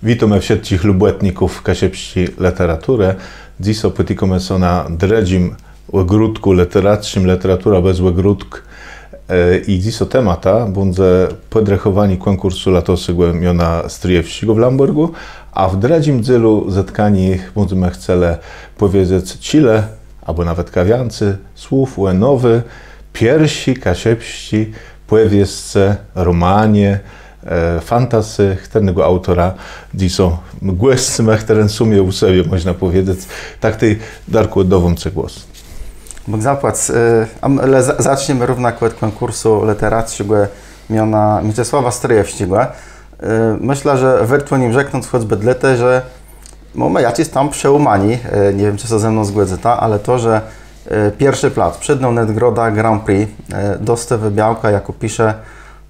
Witamy wszystkich lubetników kasiepści literaturę. Dziś opytykamy się na dredzim ogródku literackim, literatura bez ogródk. I dziś temata będzie podrechowani konkursu latosego miona Stryjewskiego w Lamborgu, a w dredzim dzylu zetkani będziemy chcieli powiedzieć Chile, albo nawet kawiancy, słów nowy, pierwsi kasiepści, powiedzce, romanie, fantasy chternego autora, dzisiaj głosy chteren sumie u sobie, można powiedzieć. Tak tej Darku oddawam głos. Bóg zapłać, ale zaczniemy równak od konkursu literackiego miana Mieczysława Stryjewskiego. Myślę, że warto nim rzeknąć choćby dlatego, że mamy jacyś tam przełamani, nie wiem czy się ze mną zgodzi, ale to, że pierwszy plac, przedną nagroda Grand Prix, dostawy Białka, jako pisze,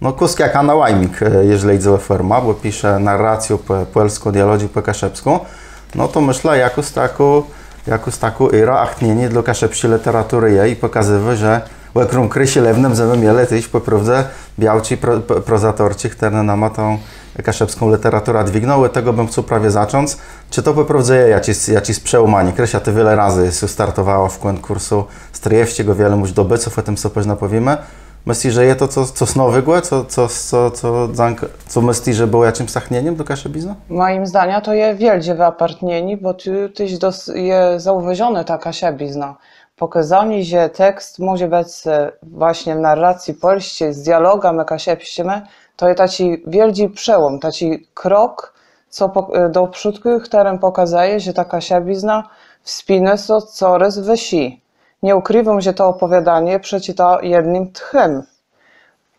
no kuski jak Anna Łajmik, jeżeli idzie o forma, bo pisze narrację po polsku, dialogii po kaszepsku, no to myślę, jakoś taką era achtnienie dla kaszepsi literatury je i pokazywa, że w którym krysie lewnym zemy miele tyś po prawdzie białci prozatorci, które nama tą kaszepską literaturę dźwignęły, tego bym chciał prawie zacząć. Czy to po prawdzie jakiś przełamanie? Krysia, ty wiele razy startowała w konkursu Stryjewskiego, wiele już dobyców, o tym co później powiemy. Myślisz, że jest to coś nowego? Co myślisz, że było jakimś zachnieniem do kaszebizna? Moim zdaniem to jest wielkie wypartnienie, bo tu jest zauważone ta kaszebizna. Pokazanie, że tekst może być właśnie w narracji polskiej z dialogami kasiepścimi, to jest taki wielki przełom, taki krok do przódu, którym pokazuje, że ta kasiebizna wspina się coraz wyżej. Nie ukrywam, że to opowiadanie przeczyta jednym tchem.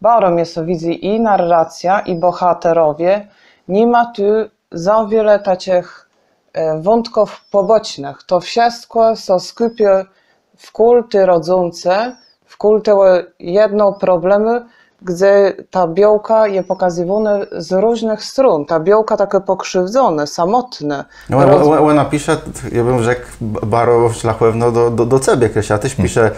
Bardzo mnie się widzi i narracja, i bohaterowie. Nie ma tu za wiele takich wątków pobocznych. To wszystko się skupia w kulty rodzące, w kulty jedno problemy, gdzie ta białka jest pokazywana z różnych stron. Ta białka takie pokrzywdzone, samotne. Ona pisze, ja bym rzekł, bardzo szlachetno do ciebie, Krysia. Tyś pisze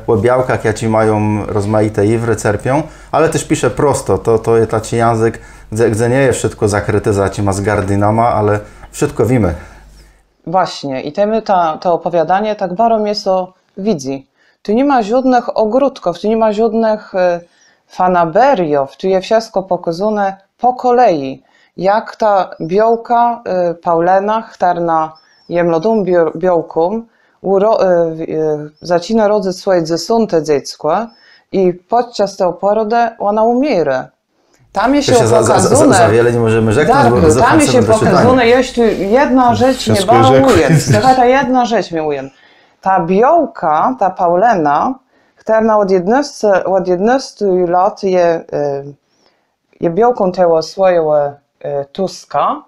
o białkach, jakie mają rozmaite iwry, cerpią, ale też pisze prosto. To jest taki język, gdzie nie jest wszystko zakryte za cima z gardynama, ale wszystko wiemy. Właśnie. I to opowiadanie tak bardzo mnie to widzi. Tu nie ma żadnych ogródków, tu nie ma żadnych fanaberiów, tu jest wszystko pokazane po kolei. Jak ta białka Paulena, która jest młodą białką, zaczyna rodzić swoje 10. dziecko i podczas tej porody ona umiera. Tam jest się pokazane. Za wiele nie możemy rzeknąć, bo tam jest się pokazane, jest tu jedna rzecz, nie bardzo ujęć. Ta jedna rzecz mi ujęć. Ta białka, ta Paulena, która od 11 lat jest białką tego swojego Tuska,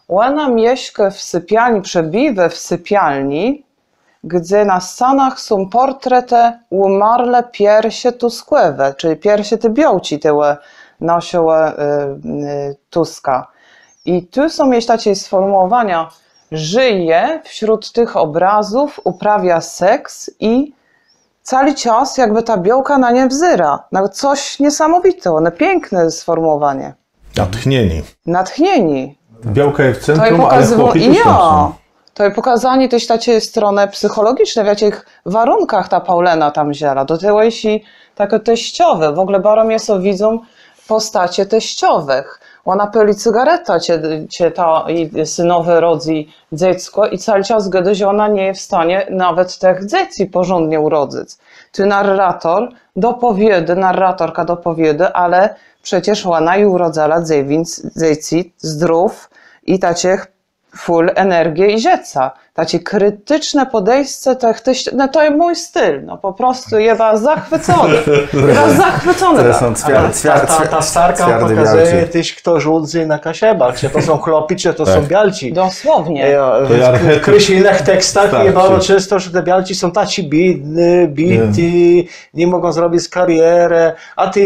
ona mieszka w sypialni, przebywa w sypialni, gdzie na ścianach są portrety umarle piersi Tuskłewe, czyli piersi te białci tego naszego Tuska. I tu są jeszcze takie sformułowania, żyje wśród tych obrazów, uprawia seks i cały czas jakby ta białka na nie wzyra. Coś niesamowitego, piękne sformułowanie. Natchnieni. Białka jest w centrum, ale chłopi to jest pokazanie też takiej strony psychologicznej, w jakich warunkach ta Paulena tam wzięła. Do tego jeśli takie teściowe, w ogóle bardzo mnie są widzą postacie teściowych. Ona pali cygareta, cię ta synowy rodzi dziecko i cały czas gada, że ona nie jest w stanie nawet tych dzieci porządnie urodzić. Tu narratorka dopowiada, ale przecież ona i urodzała dzieci zdrów i takich full energii i życia. Takie krytyczne podejście, no to jest mój styl, no po prostu jest zachwycony. Ta starka pokazuje tyś, kto rządzi na kasiebach, czy to są chłopi, czy to są bialci. Dosłownie. W kryślinnych tekstach jest bardzo często, że te bialci są taci biedni, bity, nie mogą zrobić kariery, a ty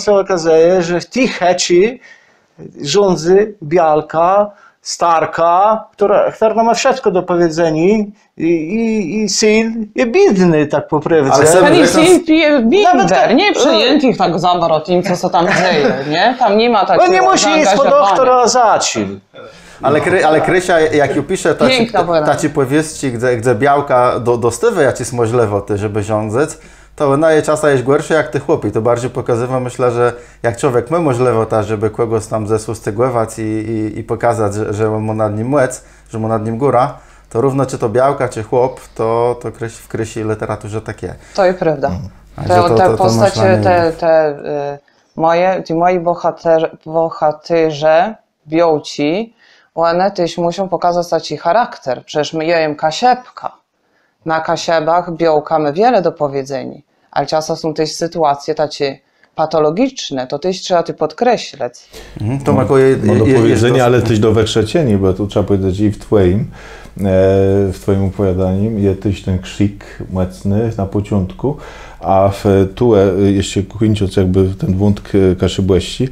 się okazuje, że ty checi rządzi bialka, starka, która ma wszystko do powiedzenia i syn jest biedny, tak po prawdzie. Ale syn pije binder, nie przyjętych tak zabrał tym, co się tam dzieje, nie? Tam nie ma takiego nie musi iść po doktora zaczyn. Ale Krysia, jak ją pisze, ta ci powieści, gdzie białka dostywy, jak ci możliwe, żeby rządzeć, to ona je czasem jest gorsze jak ty chłopi. To bardziej pokazywa, myślę, że jak człowiek ma możliwe, żeby kogoś tam ze stygłować i pokazać, że mu nad nim łec, że mu nad nim góra, to równo czy to białka, czy chłop, to w Krysi literaturze takie. To jest prawda. Te postacie, ci moi bohaterze, białci, one też muszą pokazać taki charakter. Przecież my jem kasiepka. Na kasiebach białka mamy wiele do powiedzenia, ale czasem są też sytuacje takie patologiczne, to też trzeba podkreślać. To ma do powiedzenia, ale też do wykrzeczenia, bo tu trzeba powiedzieć i w twoim opowiadaniem jest też ten krzyk mocny na początku, a tu jeszcze kończąc jakby ten wątek Kaszybłeści,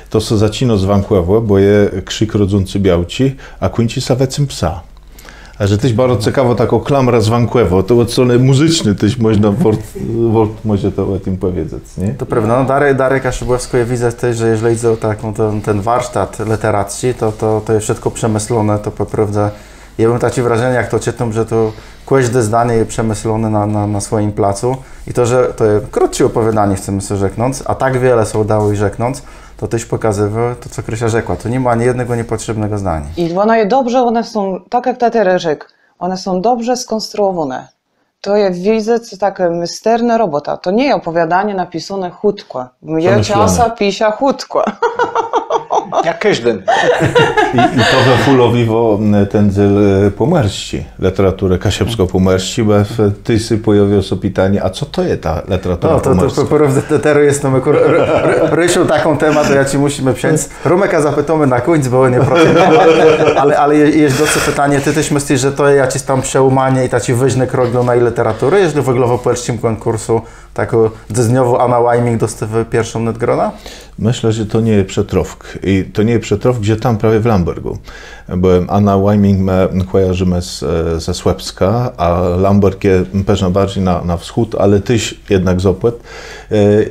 to co zacino z Vancouver, bo jest krzyk rodzący białci, a kończy sawecym psa. A że też bardzo ciekawa taką klamra z Vancouver, to od strony muzycznej też można może to o tym powiedzieć, nie? To prawda, no Darek Kaszybłewsko, ja widzę też, że jeżeli idzie o ten warsztat literacji, to jest wszystko przemyślone, to naprawdę, ja bym takie wrażenie, jak to czytam, że to każde zdanie jest przemyślone na swoim placu i to, że to jest krótsze opowiadanie, chcemy sobie rzeknąć, a tak wiele się udało i rzeknąć, to też pokazywa to, co Krysia rzekła. To nie ma ani jednego niepotrzebnego zdania. I one jest dobrze, one są, tak jak tatery rzekł, one są dobrze skonstruowane. To jest, widzę, taka misterna robota. To nie jest opowiadanie napisane chutko. Mnie czasa pisze chutko. Jak każdy. I to we fulowiwo ten zyl pomerści, literaturę kasiepsko-pomerści, bo ty się pojawiło się pytanie, a co to jest ta literatura pomerska? To teraz jest Rysiu taką temat, to ja ci musimy przyjąć. Rumeka zapytamy na końcu, bo nie proszę. Ale jest dosyć pytanie, ty też myślisz, że to jest jakieś tam przełamanie i taki wyżny krok do naj literatury, jeżeli w ogóle w polskim konkursu taką dzyzniową Anna Wajming dostawy pierwszą nadgrodę? Myślę, że to nie jest przetrowk. I to nie jest przetrowk, gdzie tam prawie w Lambergu. Bo Anna Wajming kojarzymy ze Słepska, a Lamberg jest pewnie bardziej na wschód, ale też jednak Zopłet.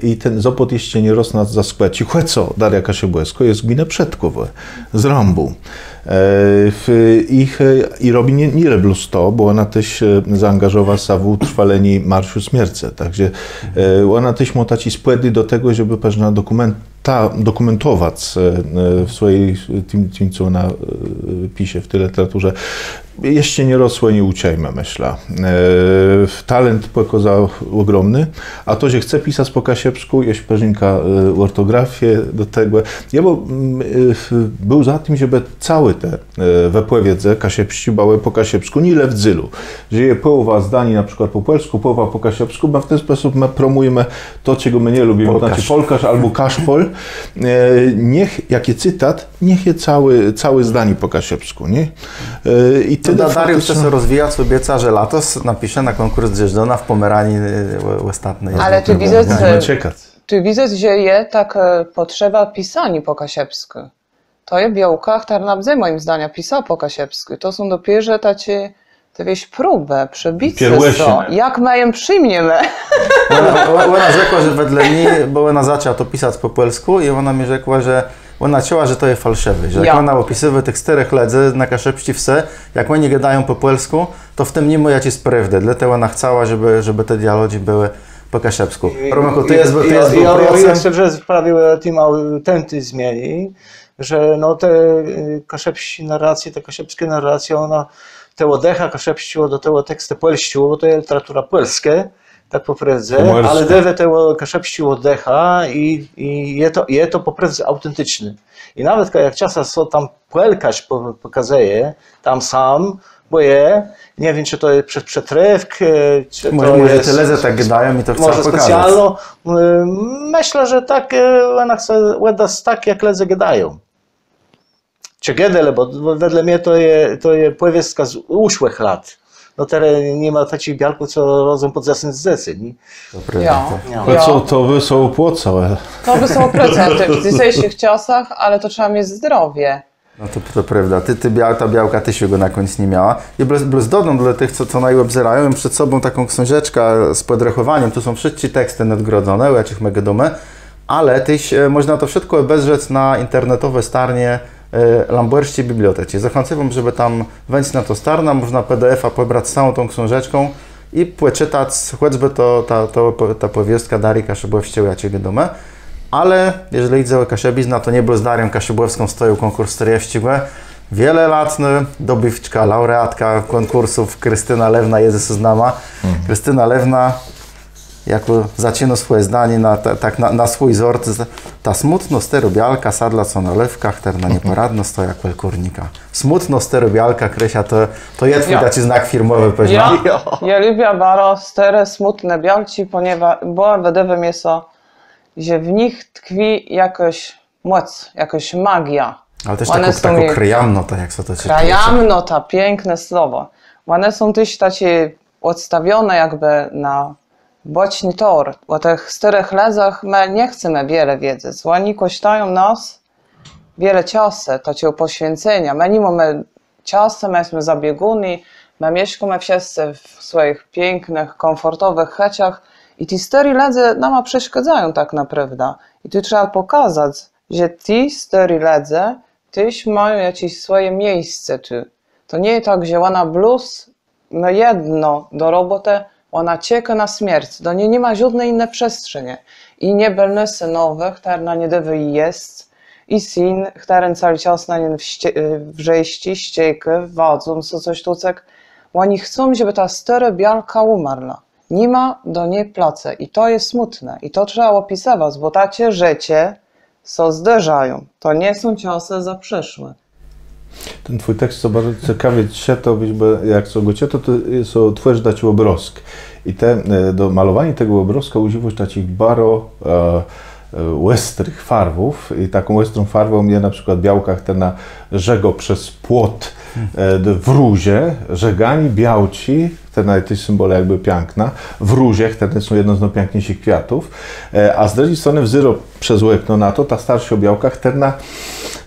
I ten Zopłet jeszcze nie rosnął za skłeci. Co Daria Kaszybłewsko jest gmina Przedkowe, z Rambu. I robi nie plus to, bo ona też zaangażowała się w utrwalenie Marszu Śmierci. Także ona też ma takie spłedy do tego, żeby pewna dokumentować w swojej tym, co ona pisze w tej literaturze. Jeszcze nie rosło, nie uciejmy, myślę. Talent pokazał ogromny, a to, że chce pisać po kasiepsku, jest pewnika ortografię do tego. Ja był za tym, żeby całe te wypowiedze kasiepści były po kasiepsku, nie le w dzylu. Że je połowa zdań na przykład po polsku, połowa po kasiepsku, bo w ten sposób my promujemy to, czego my nie lubimy, to znaczy polkarz albo kaszpol. Niech, jaki cytat, niech je całe zdanie po kasiepsku, nie? I Dariusz chce rozwijać sobie że latos napisze na konkurs Drzeżdżona w Pomeranii ostatniej. Ale ty widzę, że jest tak potrzeba pisania po kasiepsku. To jest Białkach Tarnabzy, moim zdaniem, pisał po kasiepsku. To są dopiero takie próby, przebicie to. Jak my ją przyjmiemy? Ona rzekła, że wedle mnie, bo ona zaczęła to pisać po polsku i ona mi rzekła, że ona czuła, że to jest fałszywe, że jak ona opisywa tych 4 ledzy na kaszepści wse, jak oni gadają po polsku, to w tym nie ma jakiejś prawdy. Dlatego ona chciała, żeby te dialogi były po kaszepsku. Romeku, ty jest Ja chcę, że w sprawie tym autentyzmie, że no te kaszepskie narracje, ona te odecha kaszepściło do tego tekstu polściło, bo to jest literatura polska, tak po prawdzie, ale dewe tego kaszepściło odecha i je to po prawdzie autentyczne. I nawet jak czasem są tam polkarz pokazuje, tam sam, bo nie wiem, czy to jest przez przetrywkę, czy może te lezy tak gadają i to chcą pokazać. Może specjalno. Myślę, że tak ona chce udać tak, jak lezy gadają. Czy gedele, bo wedle mnie to jest powieść z uszłych lat. No teraz nie ma takich białków, co rodzą pod zasyn zdecy. To by są opłacałe. To by są procenty w dzisiejszych czasach, ale to trzeba mieć zdrowie. No to prawda. Ta białka ty się go na końcu nie miała. I bez dodam dla tych, co najobzerają, mam przed sobą taką książeczkę z podrechowaniem. Tu są wszystkie teksty nadgrodzone, o jakich mega domy, ale też można to wszystko obejrzeć na internetowe starnie lambuerskiej bibliotece. Zachęcam, żeby tam wejść na to strona, można PDF-a pobrać z całą tą książeczką i poczytać, choćby ta powiestka Darii Kaszybłewskiej, ja Ciebie domę. Ale jeżeli idzie o Kasiebizna, to nie był z Darią Kaszybłewską stoił konkurs Stryjewścigłe. Wiele lat dobywiczka, laureatka konkursów Krystyna Lewna jest znana. Krystyna Lewna jako zaczyna swoje zdanie na swój wzór. Ta smutno sterobialka sadla co na lewkach, terna nieporadno stoja kurnika. Smutno sterobialka, Krysia, to jest twój taki znak firmowy, ja lubię bardzo stare, smutne bialci, ponieważ bo wedewem jest że w nich tkwi jakaś moc, jakaś magia. Ale też taką krajamnota, jak to się krajamnota, piękne słowo. One są też takie odstawione jakby na boczny tor. O tych starych lezach my nie chcemy wiele wiedzieć. Oni kosztują nas wiele czasu, takiego poświęcenia. My nie mamy czasu, my jesteśmy zabieguni, my mieszkamy wszyscy w swoich pięknych, komfortowych checiach i ci stary ledze nam przeszkadzają tak naprawdę. I tu trzeba pokazać, że ci stary ledze też mają jakieś swoje miejsce tu. To nie jest tak, że ona blues ma jedno do roboty, ona czeka na śmierć. Do niej nie ma żadnej innej przestrzeni. I nie będą synowe, które na nie dewy jest, i syn, który cały czas na nie wrześci, ścieki, wadzą, coś tucek. Oni chcą, żeby ta stara bialka umarła. Nie ma do niej placu. I to jest smutne. I to trzeba opisywać, bo takie życie co zderzają. To nie są czasy za przeszłe. Ten twój tekst, co bardzo ciekawie się to, jak co go to jest tworzyć obrazek. I do malowania tego obrazka używasz takich bardzo łestrych farbów. I taką łestrą farbą jest na przykład białka, która żego przez płot w rózie, żegani białci, te nawet symbole jakby piękna, w rózie, które są jedną z najpiękniejszych kwiatów, a z drugiej strony wzyro przez łekno na to, ta starsza białka, która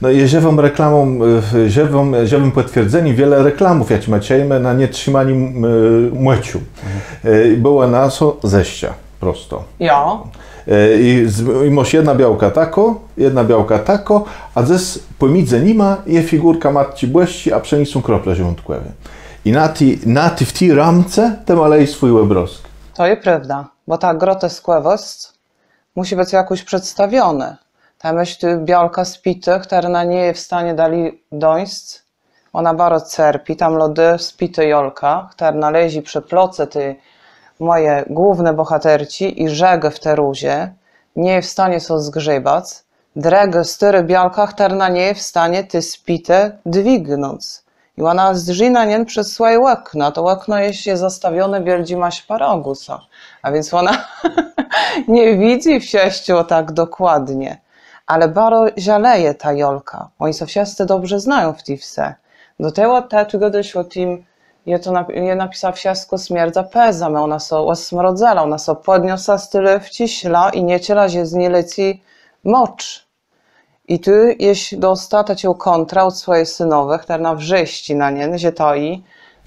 jeziewą reklamą, jeziewym potwierdzeniem wiele reklamów, jak maciejmy na nietrzymaniu młeciu. Była na so ześcia, prosto. Ja. I masz jedna białka tako, a zes pomiędzy nima jest figurka matki błeści, a przy nich są krople zielątkłewe. I na w tej ramce te malej swój obrazek. To jest prawda, bo ta groteskowość musi być jakoś przedstawiona. Ta myśl białka spity, która na nie jest w stanie dali dojść, ona bardzo cierpi, tam lody spity jolka, która należy przy ploce tej moje główne bohaterci i żegę w teruzie, nie jest w stanie so zgrzebać, drege styry białka, która nie jest w stanie ty spite dźwignąć. I ona zrzyna nie przez swoje łekno, to łekno jest zastawione wieldzima szparagusa, a więc ona nie widzi wsieściu tak dokładnie. Ale bardzo żaleje ta jolka. Oni się wszyscy dobrze znają w tej wsi. Do tego kiedyś o tym je napisał wszystko śmierdza pezamy. Ona się osmrodzela, ona się podniosła z tyle wciśla i nie ciela się z niej leci mocz. I tu jest dostateczną kontra od swoich synowych, która na wrześci na nie, że to i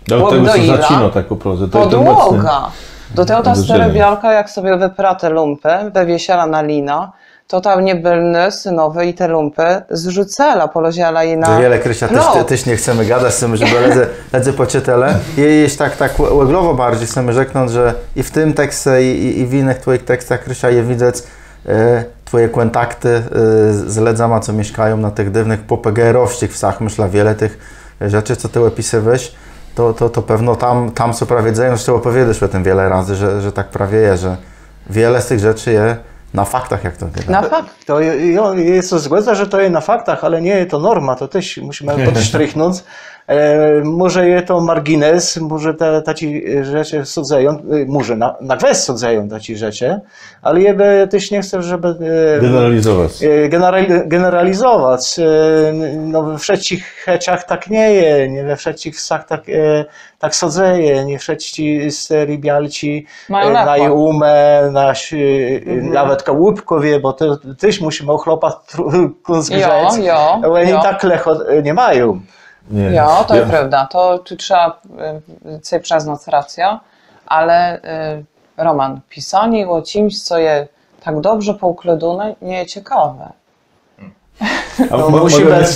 do tego się zacino tak po prostu. Podłoga. Do tego ta stara białka, jak sobie wypratę lumpy, wywiesiela na lina, to tam niebylne synowe i te lumpy zrzucela, poloziela i na wiele, Krysia, też nie chcemy gadać z tym, żeby ledzy poczytele. Jest tak łeglowo bardziej chcemy rzeknąć, że i w tym tekście, i w innych twoich tekstach, Krysia, je widać twoje kontakty z ledzama, co mieszkają na tych dywnych popegerowskich wsach. Myślę, wiele tych rzeczy, co ty opisywałeś, to pewno tam co prawie dzieją, zresztą opowiedziałeś o tym wiele razy, że tak prawie jest, że wiele z tych rzeczy je na faktach, jak to wygląda. Na faktach? To jest to zgoda, że to jest na faktach, ale nie jest to norma, to też musimy podsztrichnąć. Może jest to margines, może takie rzeczy sądzają, może na kwest sądzają takie rzeczy, ale ja też nie chcę, żeby generalizować. No, we wszystkich heciach tak nie jest, nie we wszystkich wsach tak sądzeje, nie wszyscy stary bialci na umę, nawet kałupkowie, bo to też musimy ochlopać zgrzeć, oni tak lecho nie mają. Nie. Ja, to jest prawda, to tu trzeba sobie przyznać rację, ale Roman, pisanie o czymś, co jest tak dobrze poukładane, nie jest ciekawe.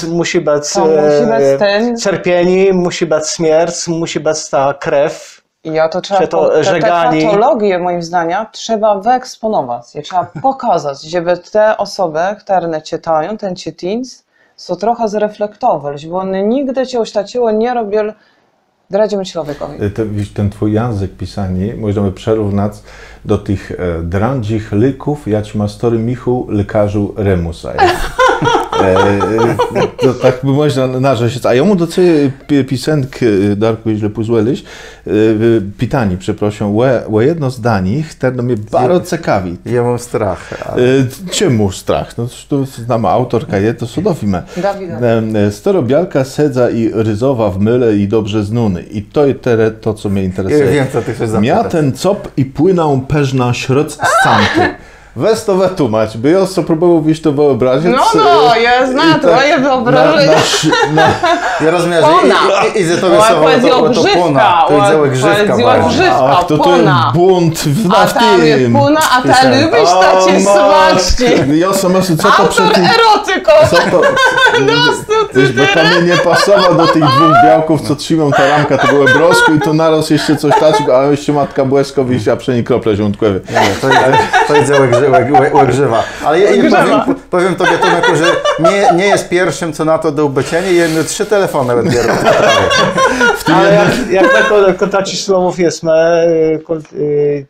Musi być ten... cierpienie, musi być śmierć, musi być ta krew. I to trzeba, te patologie moim zdaniem trzeba wyeksponować, je trzeba pokazać, żeby te osoby, które czytają, ten czytins, są trochę zreflektować, bo one nigdy cię uśtaciło nie robią dradzimy człowiekowi. Ten twój język pisania możemy przerównać do tych drandzich lików, jak ma story Michu, lekarzu Remusa. To tak by można narzeć. A ja mu do tej piosenki, Darku, źle pozwolisz, pytanie, przepraszam, o jedno z danych, które mnie bardzo ciekawi. Ja mam strach. Czemu strach? No to znamy autorka, to cudowne. Dawida. Storobialka sedza i ryzowa w myle i dobrze znuny. I to jest to, co mnie interesuje. Ja wiem, co ty chcesz zapytać. Mia ten cop i płynął peżna środz scanty. Weź to wytłumacz, by ja sobie próbował wiesz to wyobrazić. No, ja znam twoje wyobrażenie. Ja rozumiem, że i to wysowo to pona, to jest grzywka. Ach, to jest bunt w naftim. A tam jest puna, a ta lubisz tacie smaczki. Ja sama co to Autor erotyko. Co to? Wiesz, bo tam mnie nie pasował do tych dwóch białków, co trzymał ta ramka, to było brosku i to naraz jeszcze coś taczyk, a jeszcze matka błyskowi, a przynajmniej krople żołądkowe. To jest grzywa. Ale ja powiem tobie, Tomek, że nie jest pierwszym, co na to do ubecienia, jedno 3 telefony odbierał. Ale jak tako taci słowów jest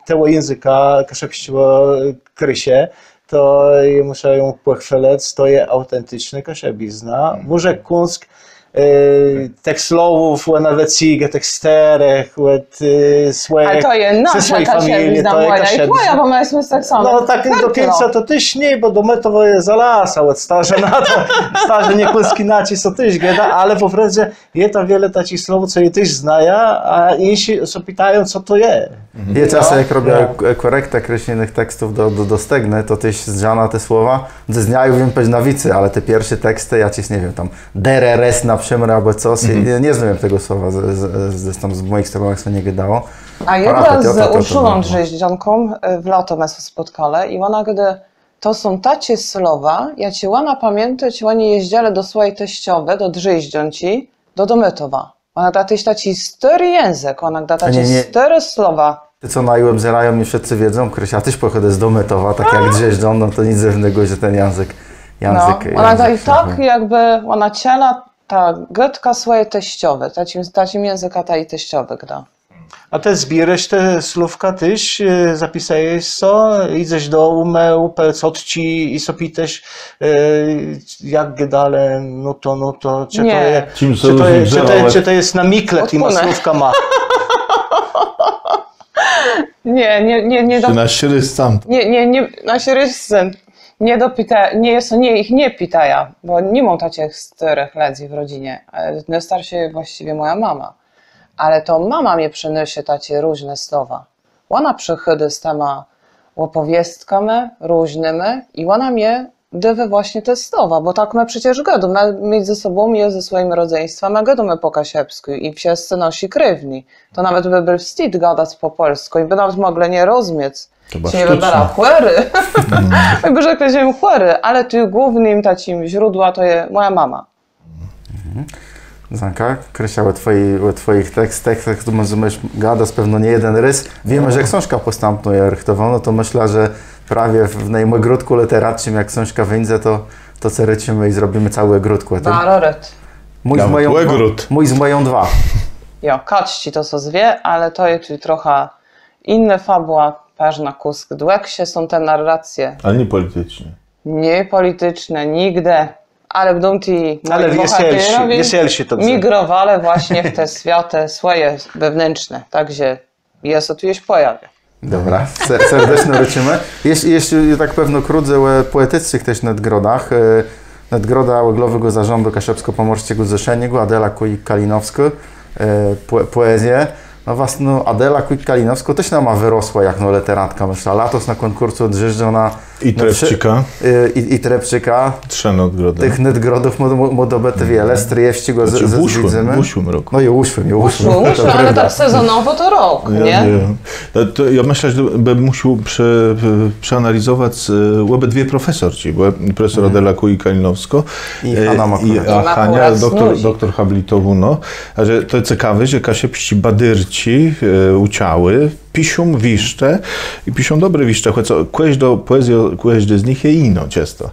tego języka, kaszepściło krysie, to muszę ją pochwalać, to jest autentyczny kaszebizna. Może kunsk tych słowów, nawet cigę, tych sterech, swoje, ale to jest nasza kaszebizna moja i twoja, bo my jesteśmy tak samo. No tak do końca to tyś nie, bo do mnie to jest zalasa, starze na to, starze nie kunski naci, co tyś gada, ale po prostu jest tam wiele takich słów, co je tyś znają, a inni się pytają, co to jest. Je czasem, jak robię korektę określonych tekstów do stegny, to tyś zdziana te słowa, znają wiem powiedzieć na wicy, ale te pierwsze teksty, ja nie wiem, tam dereres na przymrę albo coś, nie znam tego słowa, z moich stronach co nie gadało. A ja z Urszulą Drzeździonką w lato my się spotkali i ona gdy to są tacie słowa, ja ci łana pamiętać, oni jeździali do swojej teściowej, do Drzeździonci, do Domytowa. Ona da tyś taci stary język, ona da taci stare słowa. Ty co na UM zerają, nie wszyscy wiedzą, Krysia też pochodzę z Domytowa, tak jak Drzeździon, no to nic dziwnego, że ten język ona da i tak jakby, ona ciela ta gotka swojej teściowej, tacim języka ta i teściowy gda. A te zbieresz te słówka tyś, zapisałeś co, idziesz do upec od ci i sobie też jak dalej, no to, czy to jest na mikle, tyma słówka ma. Nie do... Na śryscam. Nie, na śryscam. Nie ich nie pytaja, bo nie mam takich starych ludzi w rodzinie. Najstarsi właściwie moja mama. Ale to mama mnie przyniesie takie różne słowa. Ona przychodzi z tymi opowieściami różnymi i ona mnie dywy właśnie te słowa, bo tak my przecież gadamy między sobą, ja ze swoim rodzeństwem, a gadamy po kasiepsku i wszyscy nasi krewni. To nawet by był wstyd gadać po polsku i by nawet mogli nie rozumieć. Czy nie wybrała chłery. My by rzekli, że chłery, ale tu głównym takim źródła to jest moja mama. Zanka, Krysia, o twoich tekstach rozumiesz, gadasz pewno nie jeden rys. Wiemy, że książka postępną je rychtował, no to myślę, że prawie w najmogródku literackim, jak książka wyjdzie, to co rycimy i zrobimy cały ogródku. Baroret. Mój z moją 2. Jo, kaczci to co zwie, ale to jest tu trochę inna fabuła, pażna kusk. Dłeksie są te narracje. Ale nie polityczne. Nie polityczne, nigdy. Ale będą ci wieselsi to migrowali właśnie w te światy swoje wewnętrzne. Także jest to tu już pojawia. Dobra, serdecznie ryczymy. Jeśli tak pewno krótce o poetycznych też nadgrodach. Nadgroda Łeglowego Zarządu Kaszepsko-Pomorskiego Zrzeszenia, Adela Kujik-Kalinowska, poezję. No właśnie, Adela Kujik-Kalinowska też nam wyrosła jak literatka, myślę. Latos na konkursu Drzeżdżona I Trepčika. I Trepčika. Trzynodgrody. Tych nadgrodów mu dobyty wiele, stryjewści go Znaczy, w uszłym roku. No i uszłym. Ale tak sezonowo to rok, nie? To ja myślę, że bym musiał przeanalizować obydwie profesorci, bo profesor Adela Kuj-Kalinowsko i Hania, doktor habilitowuno. A że to jest ciekawe, że Kasiepści badyrci uciały, piszą wiszcze i piszą dobre wiszcze, choć kiedyś do poezji, kiedyś z nich jest ino często.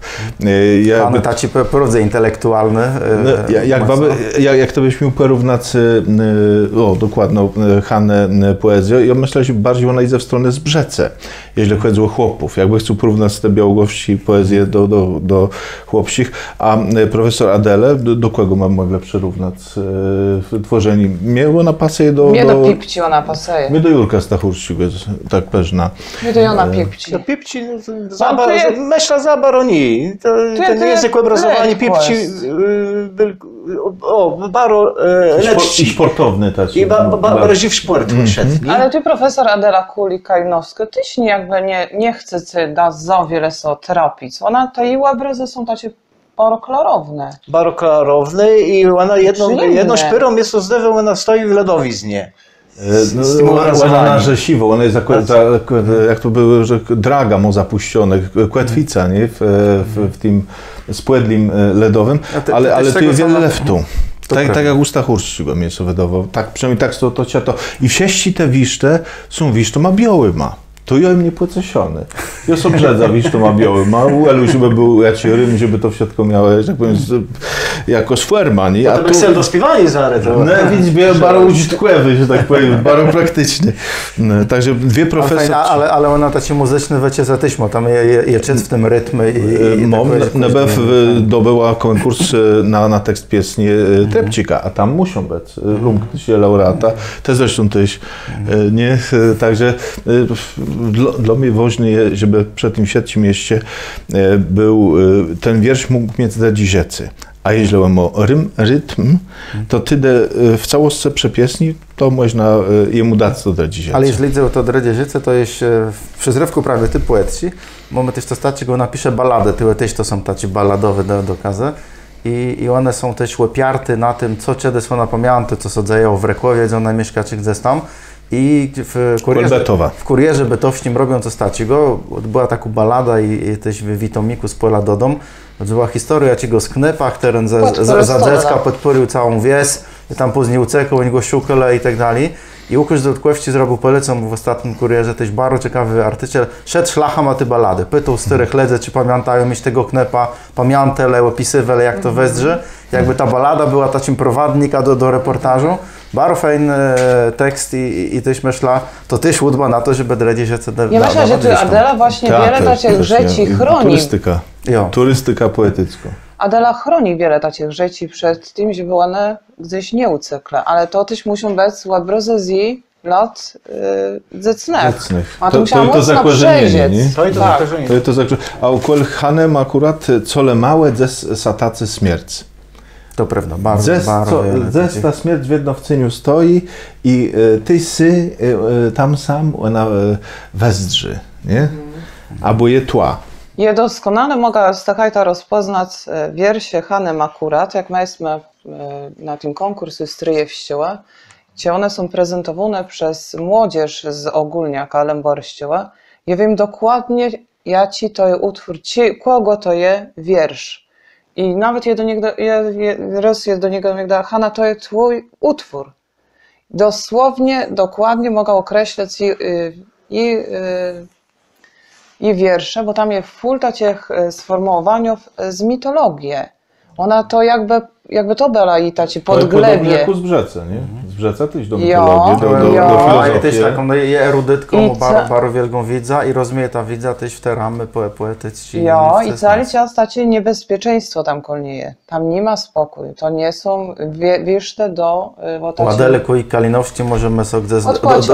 Mamy taci porodze intelektualne. Jak to byś miał porównać, dokładnie, Hanę poezję, ja myślę, że bardziej ona idzie w stronę Zbrzece, jeśli chodzi o chłopów. Jakby chcę porównać te białogowści poezję do chłopsich, a profesor Adele, do kogo mam mogę przyrównać tworzenie? Mnie ona pasuje do... Mnie do Pipci ona pasuje. Mnie do Jurka Stachurczyk, tak pewna. Mnie do Jona Pipci. Do Pipci, myślę za baroni. Ten język obrazowany Pipci był bardzo lepszy. I sportowny też. I bardziej w sport poszedł. Ale ty, profesor Adela Kuli-Kalinowska, tyś jakby nie chce da za wiele so trapić. Ona, te jej obrazy są takie baroklarowne. Baroklarowne i ona jedną szpyrą jest to zdewał, ona stoi w ledowiznie. Ona na rzesiwo, ona jest jak to było, że draga mu zapuszczone, kłetwica, nie? W tym spłedlim ledowym, ale tu jest wiele leftu. Tak jak u Stachurczyka mnie się wydawało. Tak, przynajmniej tak to ciato. I wsieści te wiszcze są wiszczą białyma. To ja im nie płacesiony. Ja sobie brzedza, wiesz, to ma biały, ma uelu, żeby był rym, żeby to wszystko miało, tak powiem, jako sferma, nie? A to by chcę do śpiewania zaraz. No, widzisz, bardzo użytkłowy, że tak powiem, bardzo praktyczny. No, także dwie profesorki. Ale ona takie muzyczne wiecie za tyśmo, tam je czyt w tym rytmy i Nebew dobyła konkurs na tekst pieśni Trepčika, a tam muszą być się laureata, te zresztą też, nie? Także dla mnie ważne jest, żeby przed tym świetnym mieście był, ten wiersz mógł mieć dla dziesięcy. A jeśli mamy rytm, to tyle w całości przepiesni, to można jemu dać to dla dziesięcy. Ale jeśli idzie o to dla dziesięcy, to jest w przyzrywku prawie ty poetci. Mamy też to stać, go napisze baladę, tyle też to są takie baladowe dokazy. I one są też łopiarty na tym, co kiedyś ona pamięta, co się dzieje w Rekowie, gdzie ona mieszka, czy gdzieś tam. I w kurierze bytowskim robią co staciego. Była taka balada i też w Witomiku z pola do dom. Była historia ciego sknepach, teren za dziecka podporił całą wieś i tam później uciekł, oni go szukali i tak dalej. I Łukasz Dudkowski zrobił polecam w ostatnim kurierze też bardzo ciekawy artykuł. Szedł szlachem na te balady. Pytał starych ledze, czy pamiętają mieć tego knepa, pamiętale, opisywali jak to wezrze. Jakby ta balada była takim prowadnika do reportażu. Bardzo fajny tekst i też myślę, to też łudba na to, żeby dredzić się co. Ja myślę, że tu Adela właśnie wiele takich rzeczy chroni. Turystyka poetycka. Adela chroni wiele takich rzeczy przed tym, żeby one gdzieś nie ucykle, ale to też muszą być obrazy z lat dziecnych. A to zakorzenienie, nie? To jest to zakorzenienie. A u Hanem akurat cole małe satacy śmierć. To prawda, bardzo ta śmierć w jednowcyniu stoi i ty sy tam sam ona wezdrzy, nie? Albo je tła. Ja doskonale mogę z takajta rozpoznać wiersze Hanem akurat, jak myśmy na tym konkursie Stryjewściła, gdzie one są prezentowane przez młodzież z Ogólniaka Lęborściła. Ja wiem dokładnie, jaki to jest utwór, kogo to jest wiersz. I nawet raz do niego mówię, Hanna, to jest twój utwór. Dosłownie, dokładnie mogę określać i wiersze, bo tam jest full takich sformułowaniów z mitologii. Ona to jakby to była i tacie podglebie. Jak u Zbrzece, nie? Zbrzeca też do mitologii, do filozofii. Też taką erudytką, bardzo wielką wiedzę i rozumie ta wiedza też w te ramy poetyckie. I cały czas tacie niebezpieczeństwo tam kolnieje. Tam nie ma spokoju. To nie są wieszte do... U Adeli Kuj-Kalinowskiej możemy sobie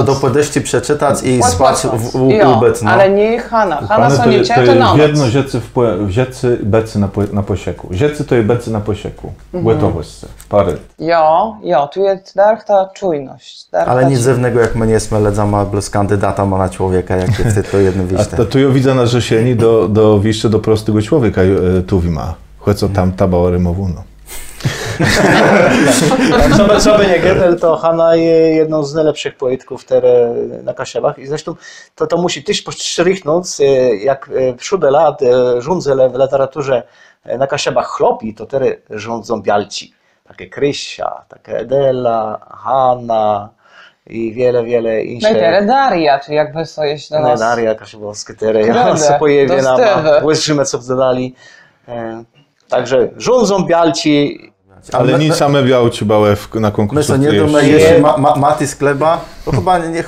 do podejścia przeczytać i spać w obecno. Ale nie Hanna. Hanna są nie cię, to na noc. Jedno rzecy becy na posieku. Rzecy to jest becy na posieku. Gotowość, parę. Ja, tu jest darta za czujność. Ale nic dziwnego, jak my nie smeledzamy bez kandydata na człowieka, jak jest to jedno wište. A to ja widzę na rzeszeni do wiszcze do prostego człowieka tu ma. Choć co tam taba rymowu, no. Co by nie Gödel, to Hanna jest jedną z najlepszych poetków na Kaszebach i zresztą to musi też podsztrichnąć, jak wśród lat rządzę w literaturze na Kaszebach chlopi, to teraz rządzą bialci. Takie Krysia, takie Edela, Hanna i wiele innych. No i teraz Daria, czy jakby sobie do nas... Daria Kaszebowskie, teraz się pojawia na łezrzyme, co dodali. Także rządzą bialci. Ale nie same białci bałe na konkursie. My to nie domy, jeśli Matis Kleba, to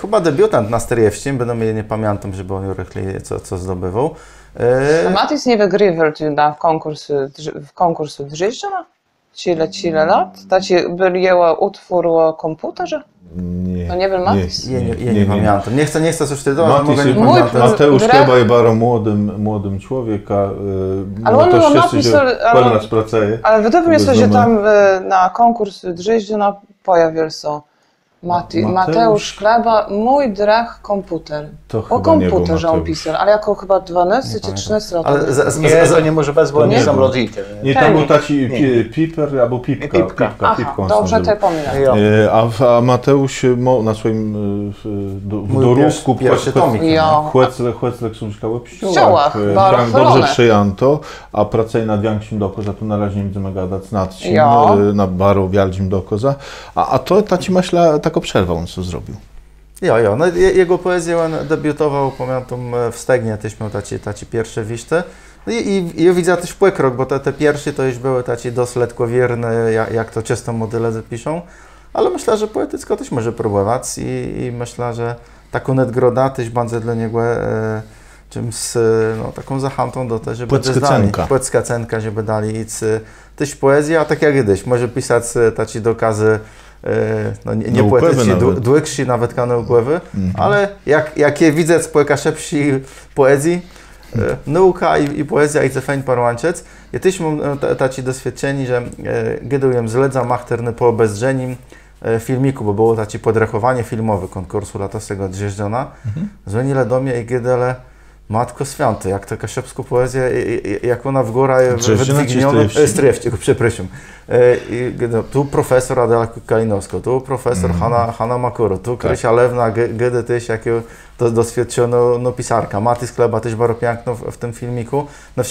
chyba debiutant na Stryjewściem, będą mnie nie pamiętam, żeby on rychli co zdobywał. Matis nie wygrywał na konkursu Drzyżdżana? Ile lat? Taci byli utwór o komputerze? Nie. To nie był Matis? Nie pamiętam. Nie chcę coś wtedy, ale mogę nie pamiętać. Mateusz Kleba jest bardzo młodym człowieka. Ale on no napisał, ale wydaje mi się, że tam na konkursu Drzyżdżana pojawił się Mateusz Kleba, mój drag komputer. O komputerze on pisał, ale jako chyba 12 czy 13 lat. Ale to nie może bez, bo nie są rodzice. Nie, tam był taki Piper albo Pipka. Dobrze, to pominam. A Mateusz na swoim dorówku Chłeclek książka Pściołach, dobrze przyjęto, a pracę nad Janksim dokoza, tu na razie nie będziemy gadać nad czym, na baru Wialdzim dokoza, a to taci myślę, taką przerwę on co zrobił. Jo, no jego poezję on debiutował, pamiętam, w Stegnie też miał taci pierwsze wiszty. I ja widzę też płykrok, bo te pierwsze to już były taci dosyć letkowierne, jak to często modele piszą, ale myślę, że poetycko też może próbować i myślę, że taką nadgroda też bardzo dla niego czymś, no, taką zachętą do tego, żeby poetycka cenka, żeby dali też poezję, a tak jak kiedyś, może pisać taci dokazy no nie poetycznie, długsi nawet naukłowy, ale jak je widzę z kaszepsi poezji, nauka i poezja i cefeń parłanczec, ja też mam taci doświadczeni, że gdyłem zlecam machterny po obezrzeniem filmiku, bo było taci podrechowanie filmowe konkursu latowskiego Drzyżdżana, dzwonili do mnie i gdyle Matko Święty, jak ta kaszepską poezję, jak ona w górę wydźwigniona, Stryjewścik, przepraszam. Tu profesor Adela Kalinowska, tu profesor Hanna Makuro, tu Krysia Lewna, gdy też jakiego doświadczona no, pisarka. Matis Kleba też bardzo piękno w tym filmiku. No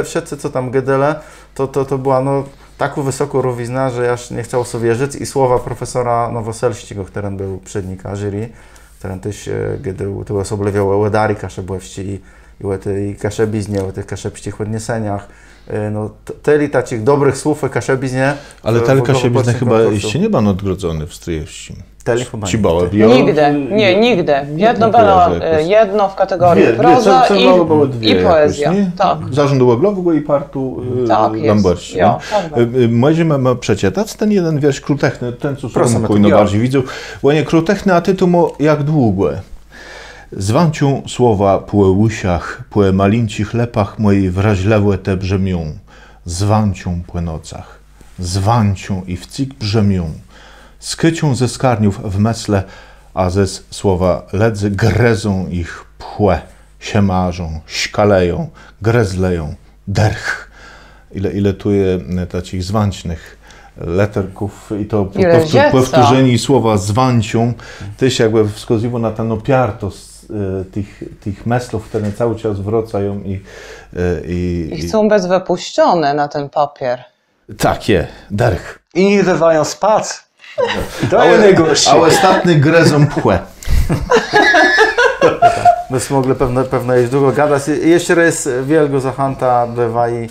wszyscy co tam gdyle, to była no, taką wysoką rówizna, że aż nie chciał sobie wierzyć i słowa profesora Nowoselskiego, który był przednika jury, który też gdy to osobliwiał Dari Kaszebłewści i Kaszebiznie, o tych kaszebskich odniesieniach. No, tyle takich dobrych słów o Kaszebiznie. Ale ten Kaszebiznie chyba jeszcze nie był odgrodzony w Stryjewściem. Nigdy, nie, nigdy. Jedno w kategorii proza i poezja. Tak. Zarząd Łeglowego i partu Lamberci. Możemy przeczytać ten jeden wiersz krutechny, ten co sobie bardziej widzą. Łanie krutechny, a tytuł jak długie. Zwancią słowa płe łysiach, płe malincich lepach mojej wraźlewe te brzemią. Zwancią płe nocach, zwancią i wcik brzemią. Skycią ze skarniów w mesle, a ze słowa ledzy grezą ich płe, siemarzą, śkaleją, grezleją, derch. Ile tu jest takich zwańcznych leterków i to powtórzenie słowa zwancią też jakby wskazywało na ten opiartos tych meslów, które cały czas wracają i chcą być wypuszczone na ten papier. Tak je, derch. I nie wywają spać. A ostatni grezą płe. Byśmy mogli pewno już długo gadać. Jeszcze raz wielgo zachęta bywaj.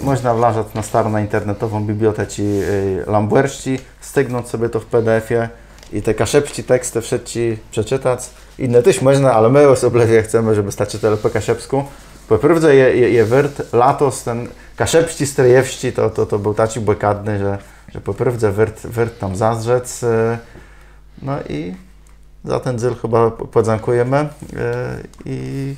Można wlażać na starą internetową bibliotekę Lamberci, stygnąć sobie to w PDF-ie i te kaszepści teksty wszyscy przeczytać. Inne też można, ale my osobliwie chcemy, żeby starczyć po kaszepsku. Po pierwsze je wyrt, latos, ten kaszepści, stryjewści, to był taki błękadny, że po pierwsze wyrt tam zazdrzec. No i za ten dzyl chyba podziękujemy i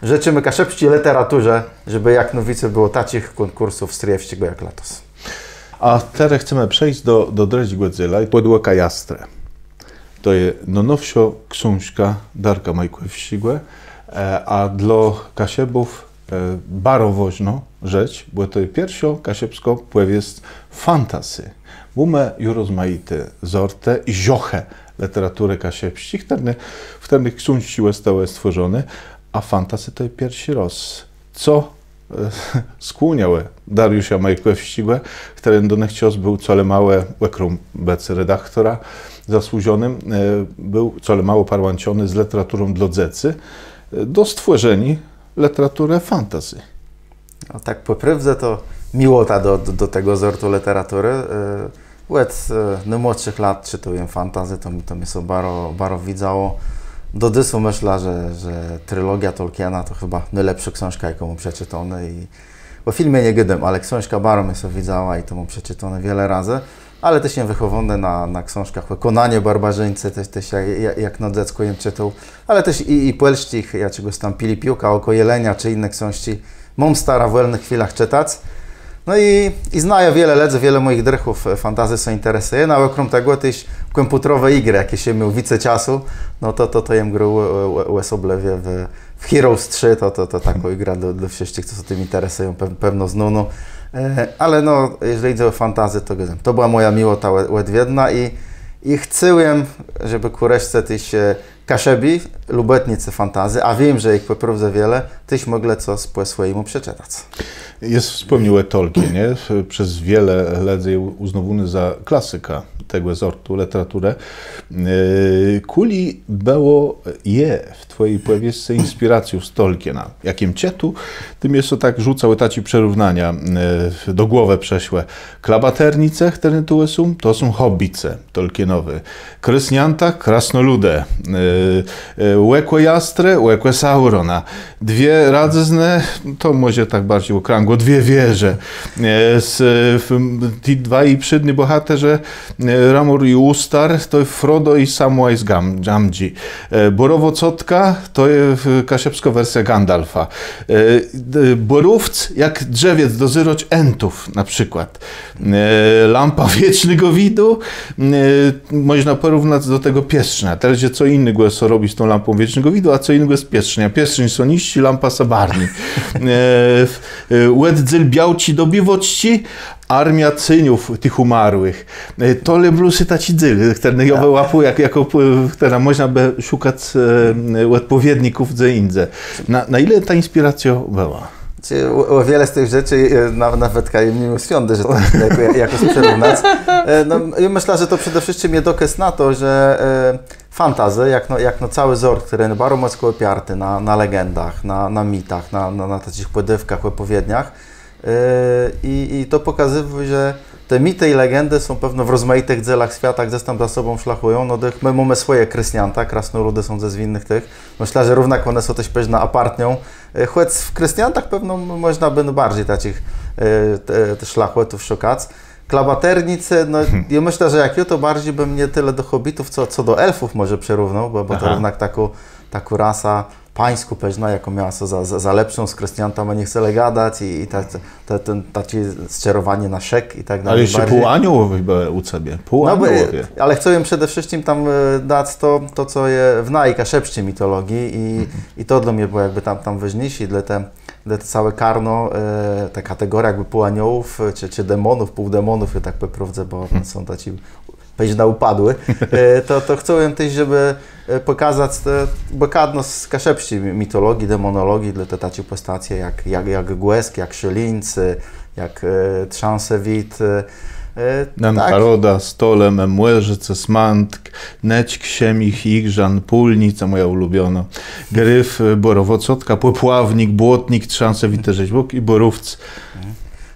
życzymy kaszepści literaturze, żeby jak nowice było takich konkursów stryjewściego jak latos. A teraz chcemy przejść do Dredzi Godzilla i podłoka Jastre. To jest najnowsza książka Darka Majkowskiego, a dla Kasiebów bardzo ważna rzecz, bo to jest pierwsza kasiebska powieść fantasy. Mamy już rozmaite zorte i zioche literatury kasiebskiej, w których książki zostały stworzone, a fantasy to jest pierwszy raz. Co skłaniało Dariusza Majkowskiego, który do nich cios był cole małe, ekrum bec redaktora zasłużonym, był cole mało parłanciony z literaturą dla dzecy, do stworzenia literatury fantasy. No tak po prawdzie to miłota do tego sortu literatury. Od najmłodszych lat czytuję fantasy, to mi się bardzo widzało. Do dysu myślę, że trylogia Tolkiena to chyba najlepsza książka, jaką mu przeczytano. Bo filmie nie gydem, ale książka bardzo mi się widziała i to mu przeczytano wiele razy. Ale też nie wychowany na książkach Konanie barbarzyńcy, też jak na dziecku jem czytał. Ale też i polskich, ja czegoś tam Pili Piłka, Oko Jelenia czy inne książki. Mam stara w wolnych chwilach czytać. No i znaję wiele moich drychów fantasy są interesuje, no a okrom tego też komputerowe igry, jakie się miał wice czasu, no to jem grał osobliwie w Heroes 3, to taką gra dla wszystkich, co się tym interesują, pewno znano. Ale no, jeżeli idzie o fantasy, to była moja miłota odwiedna i chciałem, żeby kureszce też Kaszebi, lubetnicy fantazy, a wiem, że ich naprawdę wiele, też mogli coś po swojemu przeczytać. Jest wspomniał Tolkien, nie? Przez wiele lat uznawany za klasyka tego sortu literaturę. Kuli było w twojej powieści inspiracją z Tolkiena. Jakim cietu, tym jest to tak rzucał taci przerównania do głowy przeszłe. Klabaternice, które tu są, to są hobbice Tolkienowe. Krysnianta, krasnolude. Łekłe jastre, łekłe Saurona. Dwie radzne, to może tak bardziej okrągło, dwie wieże. Ci dwaj przydni bohaterze, Ramur i Ustar, to jest Frodo i Samwise Gamgee. Borowo-Cotka to jest kasiepska wersja Gandalfa. Borówc, jak drzewiec dozyroć entów na przykład. Lampa wiecznego widu, można porównać do tego pieszcznia. Teraz co innego jest robi z tą lampą wiecznego widu, a co innego jest pieszcznia. Pieszczeń są niżsi, lampa sabarni. Łedzyl białci dobiwoczci, armia cyniów tych umarłych. To blusy taci dzyl, które ja wyłapuję, jako która można by szukać odpowiedników gdzie indziej. Na ile ta inspiracja była? O wiele z tych rzeczy nawet nie uświądę, że to jakoś przerównać. No, myślę, że to przede wszystkim jest dokaz na to, że fantazy, jak cały zor, który jest bardzo mocno oparty na legendach, na mitach, na takich podywkach, opowiedniach, i to pokazuje, że te mity i legendy są pewno w rozmaitych dzelach świata, gdzie tam za sobą szlachują. No, my mamy swoje krysnianta, krasnoludy są ze zwinnych tych. Myślę, że równak one są też pewna apartnią. Choć w krysniantach pewno można by bardziej takich szlachutów szukać. Klabaternicy, no ja myślę, że jak ja to bardziej bym nie tyle do hobbitów, co do elfów może przyrównał, bo to równak taką rasa pańsku pewna, jaką miała za lepszą z krysniantami, nie chcę gadać i takie zczerowanie na szek i tak dalej. Ale jeszcze półaniołowie były u ciebie, półaniołowie. No, ale chcę im przede wszystkim tam dać to co jest w najkaszepszej mitologii i to dla mnie było jakby tam ważniejsze, dla te całe karno, ta kategoria jakby półaniołów, czy demonów, półdemonów, ja tak poprawdzę, bo są tacy na upadły, to chcę też, żeby pokazać bokadno z kaszepszej mitologii, demonologii, dla te takie postacie jak Głesk, jak Szylincy, jak Trzансewit. Nankaroda, Stole, Memłerzyce, Smantk, Neć, Ksiemich, Igrzan, Pólnica, moja ulubiona, Gryf, Borowo-Cotka, Popławnik, Błotnik, Trzансewite, Rzeźbok i Borówc.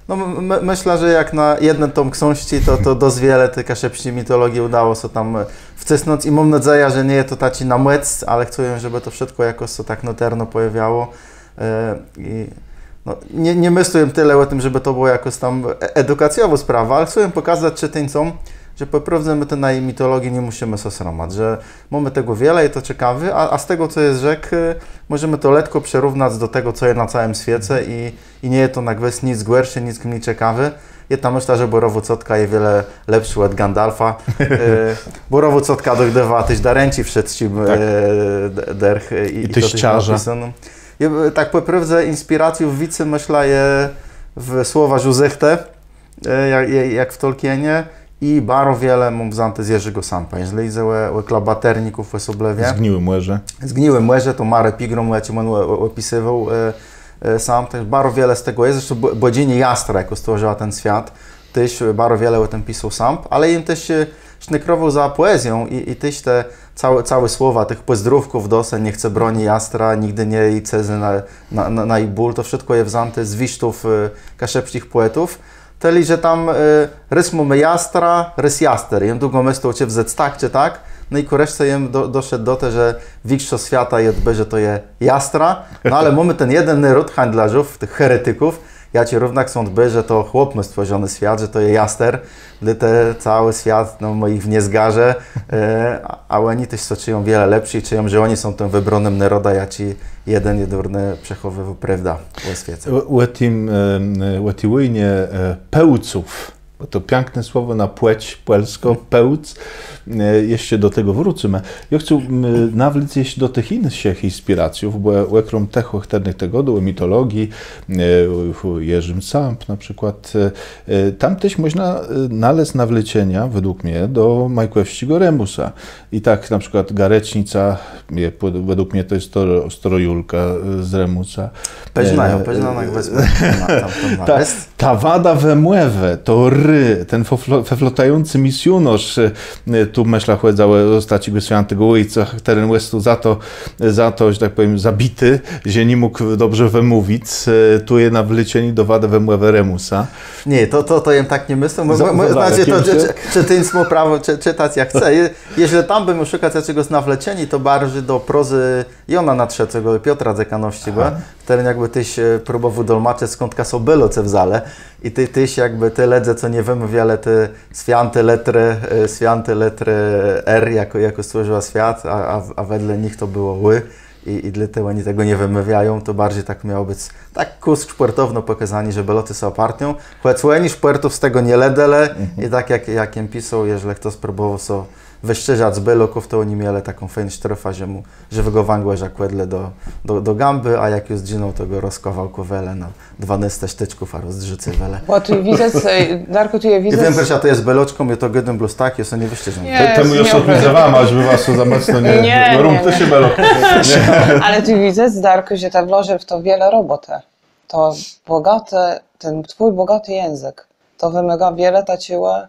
No, myślę, że jak na jeden tom książki, to dość wiele tej kaszepskiej mitologii udało się tam wcisnąć i mam nadzieję, że nie jest to taci na młec, ale chcę, żeby to wszystko jakoś się tak noterno pojawiało. No, nie myślałem tyle o tym, żeby to było jakoś tam edukacjowa sprawa, ale chcę pokazać czytelnicom, że po prostu my tej mitologii nie musimy się sramać, że mamy tego wiele i to ciekawe, a z tego, co jest rzek, możemy to lekko przerównać do tego, co jest na całym świecie i nie jest to na gwest nic gorsze, nic mniej ciekawe. I tam myślę, że Borowocotka jest wiele lepszy od Gandalfa. Borowocotka dogdywa też daręci wszystkim derch i teściarza. Tak po prawdzie inspiracji w wicy myślę je w słowa Józechte, jak w Tolkienie. I bardzo wiele mam wzante z Jerzego Sampa. Jeżeli o klabaterników osoblewie. Zgniły młeże, to Mare Pigrom, ja ci opisywał sam. Też bardzo wiele z tego jest. Zresztą Bodzinie Jastra, jako stworzyła ten świat, też bardzo wiele o tym pisał Samp, ale im też sznykrował za poezją i też te całe słowa tych pozdrówków dosyć, nie chcę broni Jastra, nigdy nie i cezy na i ból, to wszystko jest wzante z wisztów kaszepskich poetów. Teli, że tam rys mamy Jastra, rys Jaster. Jem długo myślał, czy wzec tak, czy tak. No i kureszce jem doszedł do tego, że większość świata jest, że to jest Jastra. No ale mamy ten jeden naród handlarzów, tych heretyków. Ja ci równak sądzę, że to chłopmy stworzony świat, że to jest Jaster. Gdy te cały świat, no moich w niezgarze. A oni też są czyją wiele lepsi, czyją, że oni są tym wybronym naroda, ja ci jeden jedurny przechowywał prawda o świecie. U tej wojnie pełców, bo to piękne słowo na płeć polsko, pełc, jeszcze do tego wrócimy. Ja chcę nawlec jeszcze do tych innych inspiracji, bo ekrom tego, do mitologii, Jerzym Samp na przykład, tam też można naleźć nawlecienia, według mnie, do Majkłewskiego Remusa. I tak na przykład Garecznica, według mnie to jest Storojulka z Remusa. Peźnają, ta wada we młewe, to ten feflotający misjonosz, tu myślę, chodzały ostatniego świętego ojca, teren Westu za to, że tak powiem, zabity, że nie mógł dobrze wymówić, tu je nawlecieni do wada we młewe Remusa. Nie, to jem tak nie myślę. Znaczy, czy ty ma prawo czytać jak chce. Jeżeli tam bym szukać jakiegoś nawlecieni, to bardziej do prozy Jona Nadszedłego, Piotra Dzekaności, teren jakby tyś próbował dolmaczyć skąd kasobylo ce w zale i tyś jakby te ledze, co nie wymawiale te święte letry R jako stworzyła świat, a wedle nich to było ły i dlatego oni tego nie wymawiają, to bardziej tak miało być tak kusk sportowno pokazani, że beloty są partią. Chłecłeni sportów z tego nie ledele i tak jak im pisał, jeżeli ktoś spróbował so wyszczerzać z beloków, to oni mieli taką fajną sztrofę, że wygowangłe kłedle do gamby, a jak już dżinął, to go rozkował kowele na 12 sztyczków, a rozdrzycy wele. Bo tu widzę, Darku, tu je widzę. I wiem, że to jest beloczką, je to gydem plus tak, jest to nie wyszczerzone. Temu już odmizowałam, aż by was to za mocno nie rób, to się belok. Ale tu widzę, Darku, że ta włoży w to wiele roboty. To bogate, ten twój bogaty język, to wymaga wiele taciła,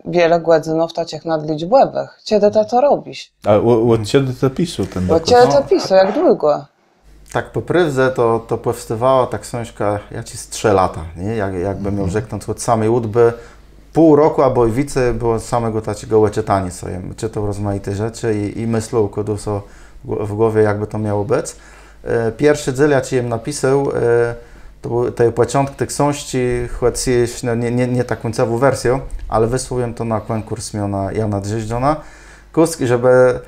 wiele głedzynów takich nadliczbowych. Kiedy to robisz? A od ciebie to pisu ten Od ciebie to pisu, jak długo? Tak po prywze to powstawała ta książka z 3 lata, nie? Jakbym miał rzeknąć od samej udby, pół roku albo i więcej było samego takiego czytania sobie. Czytał rozmaite rzeczy i myślał, kiedy w głowie jakby to miało być. Pierwszy dziel, ja ci jem napisał, to był ten początek tej książki, choć nie tak końcową wersją, ale wysłałem to na konkurs miana Jana Drzyżdżona, żeby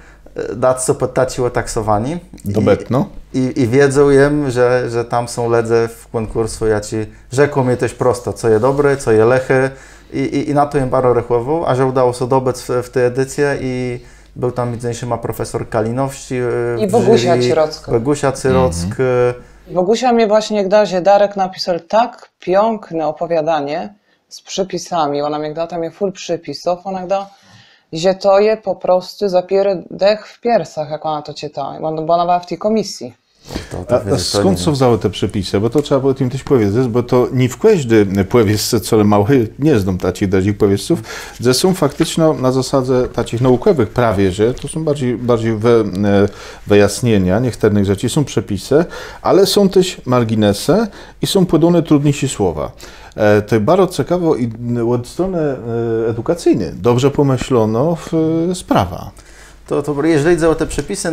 dać sobie taciło taksowani. Dobetno. I wiedzą jem, że tam są ledze w konkursu, ja ci rzekło mi też prosto, co je dobre, co je lechy i na to jem bardzo rechował, a że udało się dobec w tej edycji i był tam między ma profesor Kalinowski i Bogusia Cyrocka. Bogusia Cyrocka. Bogusia mi właśnie gda, że Darek napisał tak piękne opowiadanie z przypisami. Ona mi gda tam je full przypisów, ona gda, że to je po prostu zapiera dech w piersach, jak ona to czyta, bo ona była w tej komisji. A skąd są wzały te przepisy? Bo to trzeba było tym też powiedzieć, bo to nie w każdy powiedzce, co mały, nie znam takich dragich powiedzców, że są faktycznie na zasadzie takich naukowych prawie, że to są bardziej wyjaśnienia niektórych rzeczy, są przepisy, ale są też marginesy i są podane trudniejsze słowa. To jest bardzo ciekawe i od strony edukacyjnej dobrze pomyślono sprawa. To jeżeli chodzi o te przepisy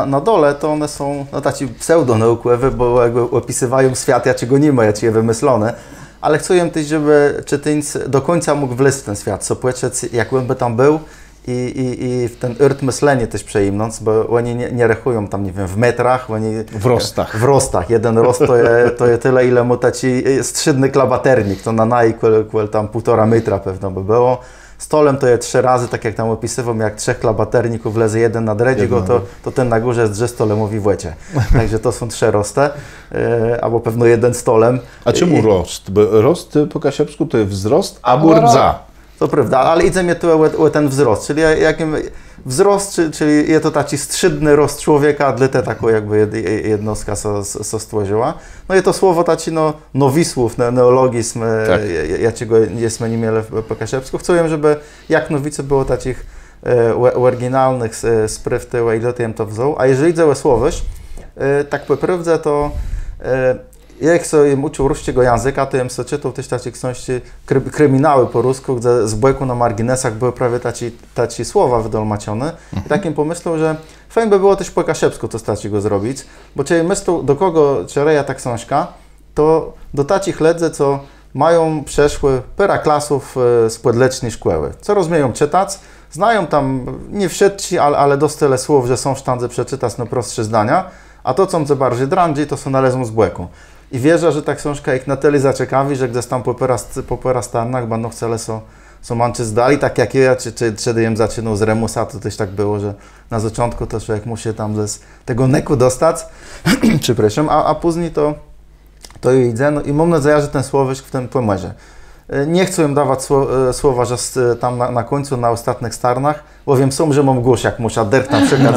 na dole, to one są tacy pseudonaukowe, bo opisywają świat, jakiego nie ma, jak je wymyślone. Ale chcę też, żeby czytelnik do końca mógł wleźć w ten świat, co płeczec, jak on by tam był i w ten urt myślenie też przejmąc, bo oni nie rechują tam, nie wiem, w metrach, oni... W rostach. W rostach. Jeden rost to jest tyle, ile mu taci strzydny klabaternik, to na tam 1,5 metra pewno by było. Stolem to jest 3 razy, tak jak tam opisywał, jak 3 klabaterników leży jeden na dredziego, to ten na górze jest 3 stolemowi w łecie. Także to są 3 rosty, albo pewno jeden stolem. A czemu rost? Bo rost po kasiepsku to jest wzrost, albo rdza. To prawda, ale idzie mnie tu ten wzrost, czyli jakim wzrost, czyli jest to taki strzydny rost człowieka, dla te taką jakby jednostka, co stworzyła. No i to słowo taki nowisłów, neologizm, tak. jakiego jesteśmy nie mieli po kasiepsku. Chcę, żeby jak nowice było takich oryginalnych spryw i dlatego to wziął. A jeżeli idzie o słowość, tak po prawdzie to jak sobie uczył ruskiego języka, to jem sobie czytał też takie książki, kryminały po rusku, gdzie z boku na marginesach były prawie takie słowa wydolmaczone. I takim pomyślał, że fajnie by było też po kasiepsku to stać go zrobić, bo czyli myślał, do kogo czereja ta książka, to do takich ledze, co mają przeszły pyra klasów z podlecznej szkoły. Co rozumieją czytać, znają tam nie wszyscy, ale dość tyle słów, że są w stanie przeczytać na prostsze zdania, a to, co bardziej drandzi, to są należą z boku. I wierzę, że ta książka ich na tyle zaciekawi, że gdzieś tam po perastannach będą chcieli są manczy zdali, tak jak ja, czy jem zaczynał z Remusa, to też tak było, że na początku to człowiek musi tam z tego neku dostać, przepraszam, a później to idzie, no i mam nadzieję, że ten słowiek w tym pomoże. Nie chcę im dawać słowa, że tam na końcu, na ostatnich starnach, bo wiem, że mam głos, jak muszę derk na przykład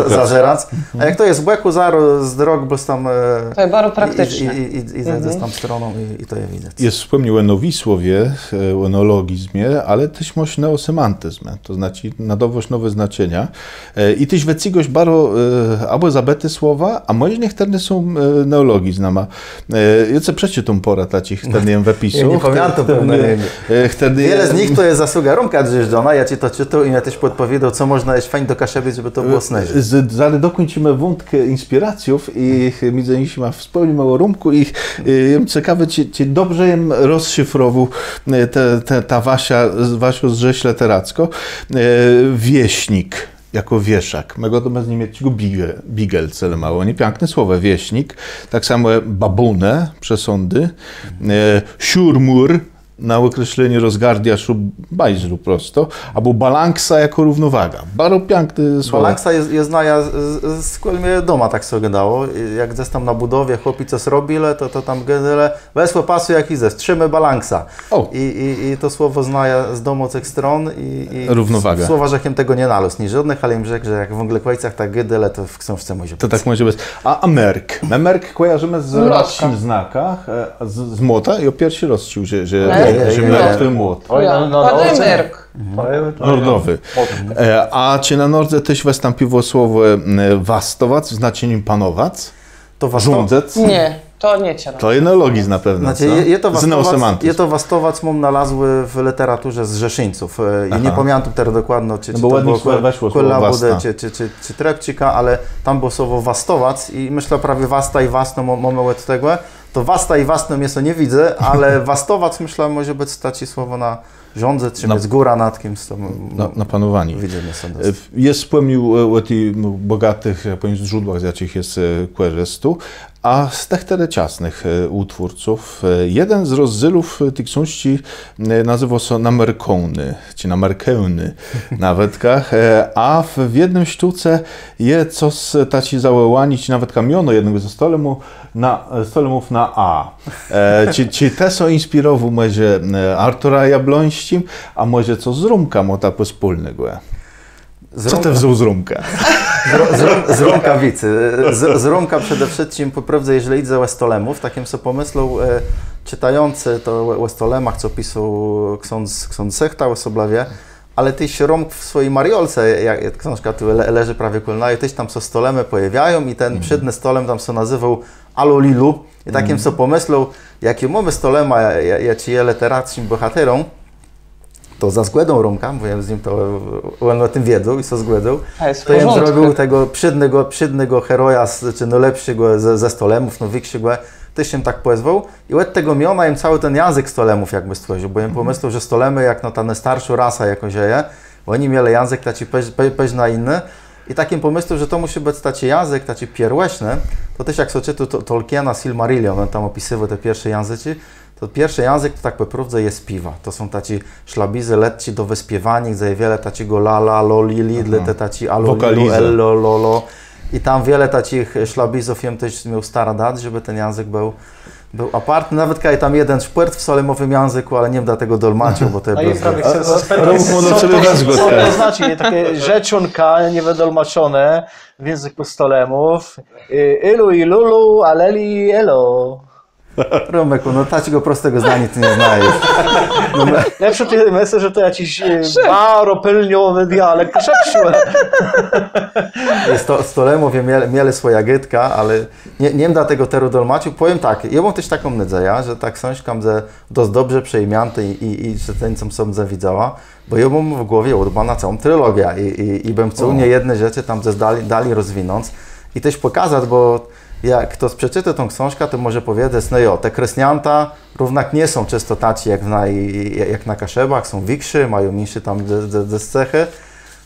zażerać. A jak to jest w beku, z drog, bo tam... To jest bardzo praktyczne. I z tam stroną i to je widać. Jest wspomniał o nowisłowie, o neologizmie, ale też można o semantyzmie, to znaczy nadawać nowe znaczenia. I też wecigoś bardzo albo zabete słowa, a może niektóre są neologizm. Ja chcę przeczytam porę takich w wypisu. Ja nie pamiętam. Wiele z nich to jest zasługa Romka Drzeżdżona, ja ci to czytał i ja też podpowiedział, co można jeść fajnie do kaszebić, żeby to było sneżne. Ale dokończymy wątkę inspiracjów i między innymi wspomnimy o Romku i ciekawe, czy dobrze jem rozszyfrował ta wasza zrzeź literacko. Wieśnik. Jako wieszak. Mego do z niemieckiego bigel, cele mało. Niepiękne słowo, wieśnik. Tak samo babune, przesądy. Siurmur, na określenie rozgardiaszu bajzru prosto, albo balanksa jako równowaga. Bardzo piękne słowo. Balanksa jest znaja z kolmie doma, tak sobie dało. Jak gdzieś tam na budowie chłopi coś robili, to tam generalnie wesłe pasu jak i strzymy balanksa. I to słowo znaja z domu tych stron i równowaga. Słowa, że im tego nie nalósł, ni żadnych, ale im rzekł, że jak w Anglykojcach tak gydyle, to w książce może być. To tak może być. A merk? Merk kojarzymy z rozcim znakach, z młota i o pierwszy rozcił, że miał młot. Nordowy. A czy na nordze też wystąpiło słowo wastowac w znaczeniu panowac? To rządzec? Nie, to nie cię. To jest neologizm na pewno. Znaczy, je to wastowac mam nalazły w literaturze z Rzeszyńców. I nie pamiętam teraz dokładnie, czy to było Kulabudę, czy Trepcika, ale tam było słowo wastowac i myślę prawie wasta i wasno mamy od tego. To wasta i wasno mięso nie widzę, ale wastowac myślę może być takie słowo na rządzę, czy z góra nad kimś. Na panowanie. Jest wspomniał o tych bogatych źródłach, z jakich jest kwerzestu, a z tych ciasnych utwórców, jeden z rozdziałów tych książki nazywał się Namerkony, czy Namerkełny nawetkach, a w jednym sztuce jest coś taki zawołani, czy nawet kamiono jednego ze stolemów na A. Czy te są inspirował może Artura Jablońskim, a może co z Romka mota pospólnego? Co to wziął z Romka? Z Romkawicy. Z Romka przede wszystkim, po prawdzie, jeżeli idzie o stolemów, takim sobie pomyślał czytający to o stolemach, co pisał ksiądz Sechta o Soblawie, ale tyś Romk w swojej mariolce, jak książka tu leży prawie kulna, i tyś tam co stolemy pojawiają i ten przedni stolem tam co nazywał Alolilu i takim sobie pomyślał, jakie mamy stolema, ja ci je literackim bohaterom, to za zgłędą Romka, bo ja z nim to on o tym wiedział i co zgłędą, to ja zrobił tego przednego heroja, czy najlepszego ze stolemów, większego, też się tak pozwał i od tego miona im cały ten język stolemów jakby stworzył, bo ja pomyślał, że stolemy jak ta najstarsza rasa jakoś je, Oni mieli język taki peźna inny. I takim pomysłem, że to musi być taki język, taki pierwotny, to też jak sobie czyta Tolkiena Silmarillion, on tam opisywał te pierwsze języki, to pierwszy język to tak naprawdę jest śpiewa. To są tacy szlabizy letci do wyśpiewania, gdzie wiele takiego lala, lolili, te taci alolilu, ello, lolo. I tam wiele takich szlabizów jem też miał stara dać, żeby ten język był apartny. Nawet kiedy tam jeden szpert w solemowym języku, ale nie wiem dlatego dolmaczył, bo to jest... Co to znaczy? Takie rzeczonka niewydolmaczone w języku stolemów. Ilu i lulu, aleli, elo. Romeku, no takiego prostego zdania ty nie znajesz. No, lepsze ty myślę, że to jakiś bardzo pełniowy dialekt szepsiły. Stolemowie mieli swoja gytka, ale nie wiem dlatego tego dolmaczył. Powiem tak, ja mam też taką nadzieję, że ta książka będzie dość dobrze przejmięta i czytelnicom sobie zawidziała, bo ja mam w głowie udbana całą trylogię i bym chciał nie jedne rzeczy tam dali rozwinąć i też pokazać, bo jak ktoś przeczyta tą książkę, to może powiedzieć, no jo, te kresnięta równak nie są często tacy jak na Kaszebach, są większe, mają mniejsze tam cechy,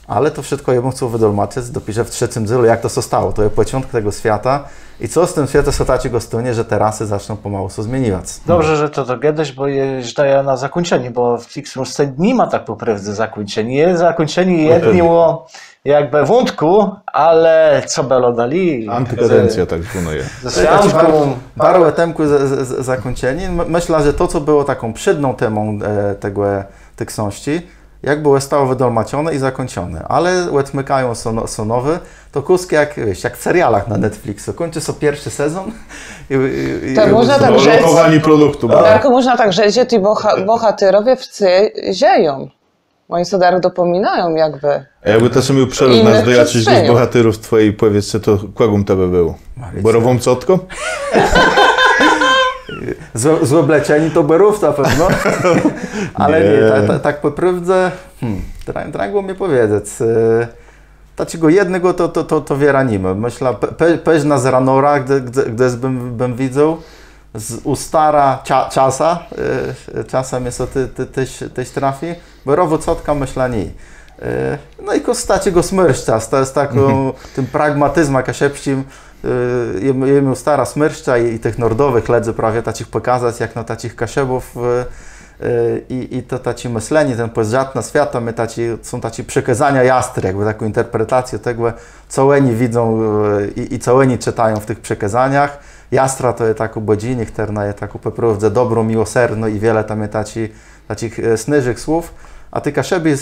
ale to wszystko ja bym chciał wydolmaczyć, dopisze w trzecim dzylu, jak to się stało, to jest początek tego świata i co z tym światem się takiego stanie, że te rasy zaczną pomału się zmieniać. Dobrze, że to gadać, bo jeżdżę na zakończenie, bo w tej książce nie ma tak po prawdzie zakończenia. Jest zakończenie jednego jakby wątku, ale co było dali? Antykadencja tak zwana jest. Ze światką. Parę temku zakończenie. Myślę, że to, co było taką przedną temą tej książki, jak było stało wydolmaczone i zakończone. Ale odmykają są nowe, to kuski jak w serialach na Netflixu. Kończy się pierwszy sezon to można tak rzec. Produktu. Tak, można tak rzec, że ci bohaterowie wcy zieją. Oni sobie tak dopominają jakby. A jakby to sobie przeród nas do jakichś z bohaterów twojej, powiedz, to kłagum tebe był? Borową cotką? Złobleczeni to berów na pewno, ale nie, tak po prawdzie, dragło mi powiedzieć, takiego jednego to wieranimy. Myślę, peźna z ranora, gdy bym widział, u stara czasem jest to też trafi, berowo cotka myślę nie. No i kostacie go smyrszcza, z taką tym pragmatyzmem kaszepścim, jemu stara smyrszcza i tych nordowych ledzy prawie takich pokazać, jak na takich kaszebów i to taci myślenie, ten poezjat na świata, są taci przekazania jastry, jakby taką interpretację tego, co oni widzą i co oni czytają w tych przekazaniach. Jastra to jest taką bodzinie, która jest taką naprawdę dobrą, miłosierną i wiele tam jest takich snyżych słów. A ty Kaszebi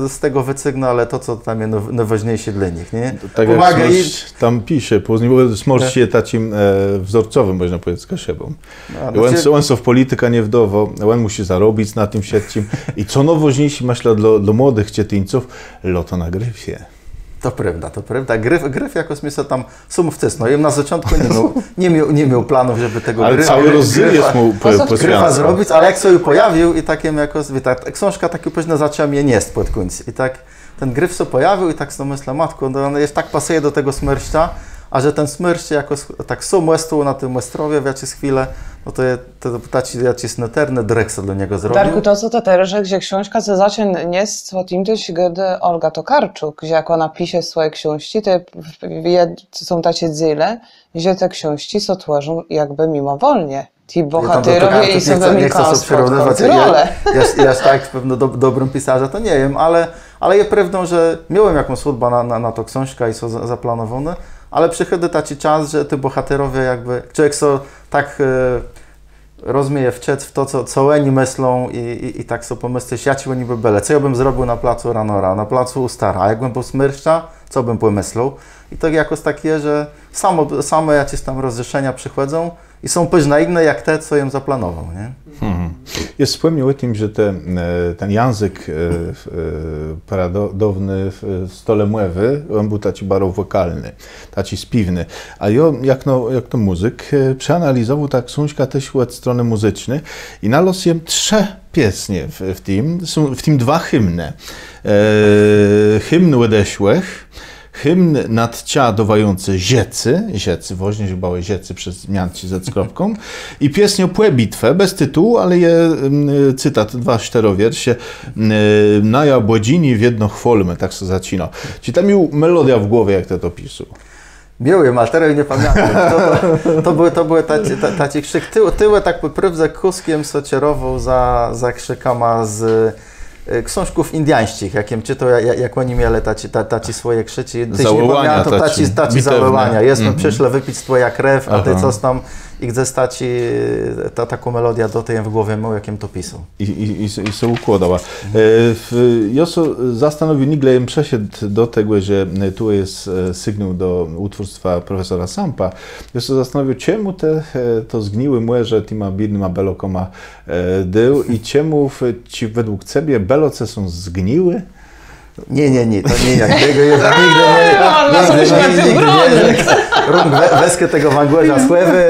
z tego wycygną, ale to, co tam jest najważniejsze dla nich, nie? Tak pomaga jak tam pisze, smorz się takim wzorcowym, można powiedzieć, z Kaszebą. On w polityka nie wdowo, on musi zarobić na tym siedcim. I co najważniejsze, myślę, dla młodych cietyńców, loto na gryfie. To prawda. Gryf jakoś mi się tam sumów wcisnął. Ja na początku nie miał planów, żeby tego ale cały rozdział jest mu gryfa zrobić, ale jak sobie pojawił i takim jakoś, ta książka takiego później zaczęła mnie nieść pod koniec. I tak ten gryf się pojawił i tak sobie myślę, matko, no on jest tak pasuje do tego smyrszcza, a że ten smyrszcz jakoś tak sumłestu na tym Łestrowie w jakieś chwilę, no to jakiś neterny drek do niego zrobił. Darku, to co to teraz, że książka se zacznie nie z tym też, gdy Olga Tokarczuk, że jak ona pisze swoje książki, to są takie dzile, że te książki są tworzą jakby mimowolnie. Ci bohaterowie i sobie mikają kontrolę. Ja tak pewno dobrym pisarzem to nie wiem, ale jest pewną, że miałem jakąś służbę na to książkę i są zaplanowane, ale przychodzi taki czas, że te bohaterowie jakby, człowiek so tak rozumie wczec w to, co oni myślą i tak sobie pomyślisz, ja ci oni by byli, co ja bym zrobił na placu Ranora, na placu Ustara, a jakbym był smyrszcza, co bym pomyślał. I to jakoś tak jest, że same jakieś tam rozrzeszenia przychodzą i są później inne jak te, co ją zaplanował, nie? Jest wspomniał o tym, że ten język paradowny w stole mływy, on był taki bardzo wokalny, taki śpiewny. A ja, jak to muzyk, przeanalizował ta książka też od strony muzycznej i nalosłem 3 piesnie w tym 2 hymny. Hymn Łedeszłych, hymn nadciadowający ziecy, woźnie się bały ziecy przez mianci z kropką i piesnią Płe bitwę, bez tytułu, ale je cytat, 2 czterowiersze, na jabłodzini w jedno chwolmy, tak se zacina. Czy tam miał melodia w głowie, jak to pisał? Miałem, ale teraz nie pamiętam. To były taci krzyk. Tyłe tak poprawdza kuskiem socierował za krzykama z książków indiańskich, jakim czytał, jak oni mieli taci swoje krzyki. Zawołania, taci zawołania. Jestem przyszle wypić twoja krew, a ty coś tam i gdzie staci taką melodię do tej w głowie miał, jakim to pisał. I se układała. Ja się zastanowił, nigle przeszedł do tego, że tu jest sygnał do utwórstwa profesora Sampa. Ja się zastanowił, czemu to zgniły młeże tyma biednyma belokoma dył i czemu ci według ciebie beloce są zgniły? Nie, to nie jak tego jest, nigdy nie. Weskę tego węgorza słewy,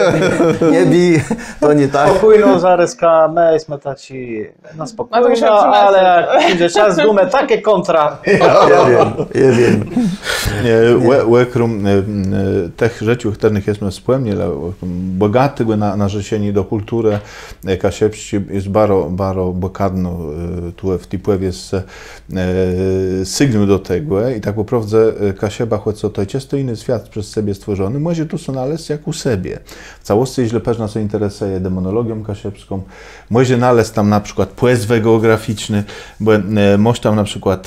nie bij, to nie tak. Spokojno, zaryska, my jesteśmy taci na spokojno, ale jak przyjdzie czas, gumę takie kontra. Ja wiem. Łekrum tych rzeczy, których jesteśmy wspólnie, bogaty na rzesieni do kultury, kasiepści jest baro bokadno, tu w Tipłewie jest sygnał do tego i tak naprawdę Kasieba, choć to jest to inny świat przez siebie stworzony, może tu są nalez jak u siebie. W całości źle pewna się interesuje demonologią kasiepską, może nalez tam na przykład płezwę geograficzny, bo może tam na przykład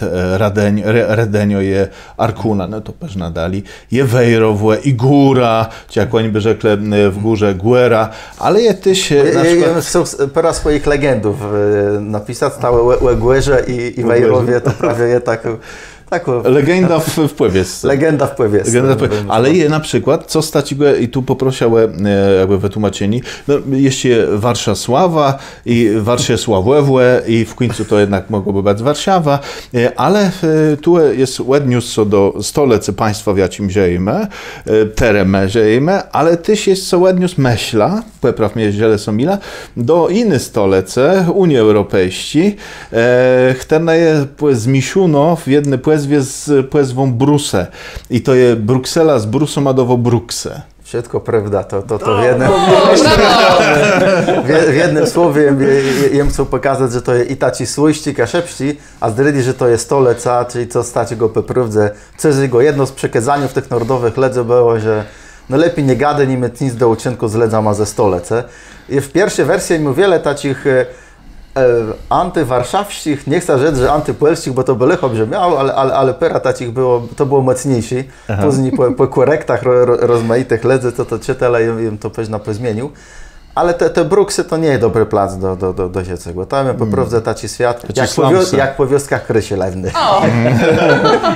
Redenio je Arkuna, no to też nadali, je Wejrowłe i Góra, czy jak oni by rzekli w górze Guera, ale je też na przykład... Są pora swoich legendów napisać, stałe Guerze i Wejrowie, to prawie je tak... Legenda w wpływie. Legenda w wpływie. Ale je na przykład, co stać go i tu poprosiłem jakby wytłumaczeni, no jeszcze Warszawsława i Warszawsławłe i w końcu to jednak mogłoby być Warszawa, ale tu jest ładnius co do stolicy państwa w jakim ziemi, tereme ziemi, ale też jest co ładnius myśla, popraw mnie źle są mila, do innych stolicy Unii Europejskiej, która jest zmiszuno w jednej płezwie z płezwą Bruse. I to jest Bruksela z Brusomadowo Brukse. Wszystko prawda, to w jednym słowie jem chcą pokazać, że to jest i taci słyści, kaszepści, a zdradzi, że to jest stoleca, czyli co stać go poprawdze. Co jest jego jedno z przekazaniów tych narodowych ledze było, że no lepiej nie gada, nie mieć nic do uczynku z ledza ma ze stolece. I w pierwszej wersji mu wiele takich antywarszawskich, nie chcę rzec, że antypolskich, bo to by lecho brzmiało, ale pera tacich to było mocniejsi. Później po korektach rozmaitych ledzy, to czytale im to pewnie pozmienił. Ale te Bruksy to nie jest dobry plac do siecego. Tam po prostu taci świat, jak po wioskach krysie lewny.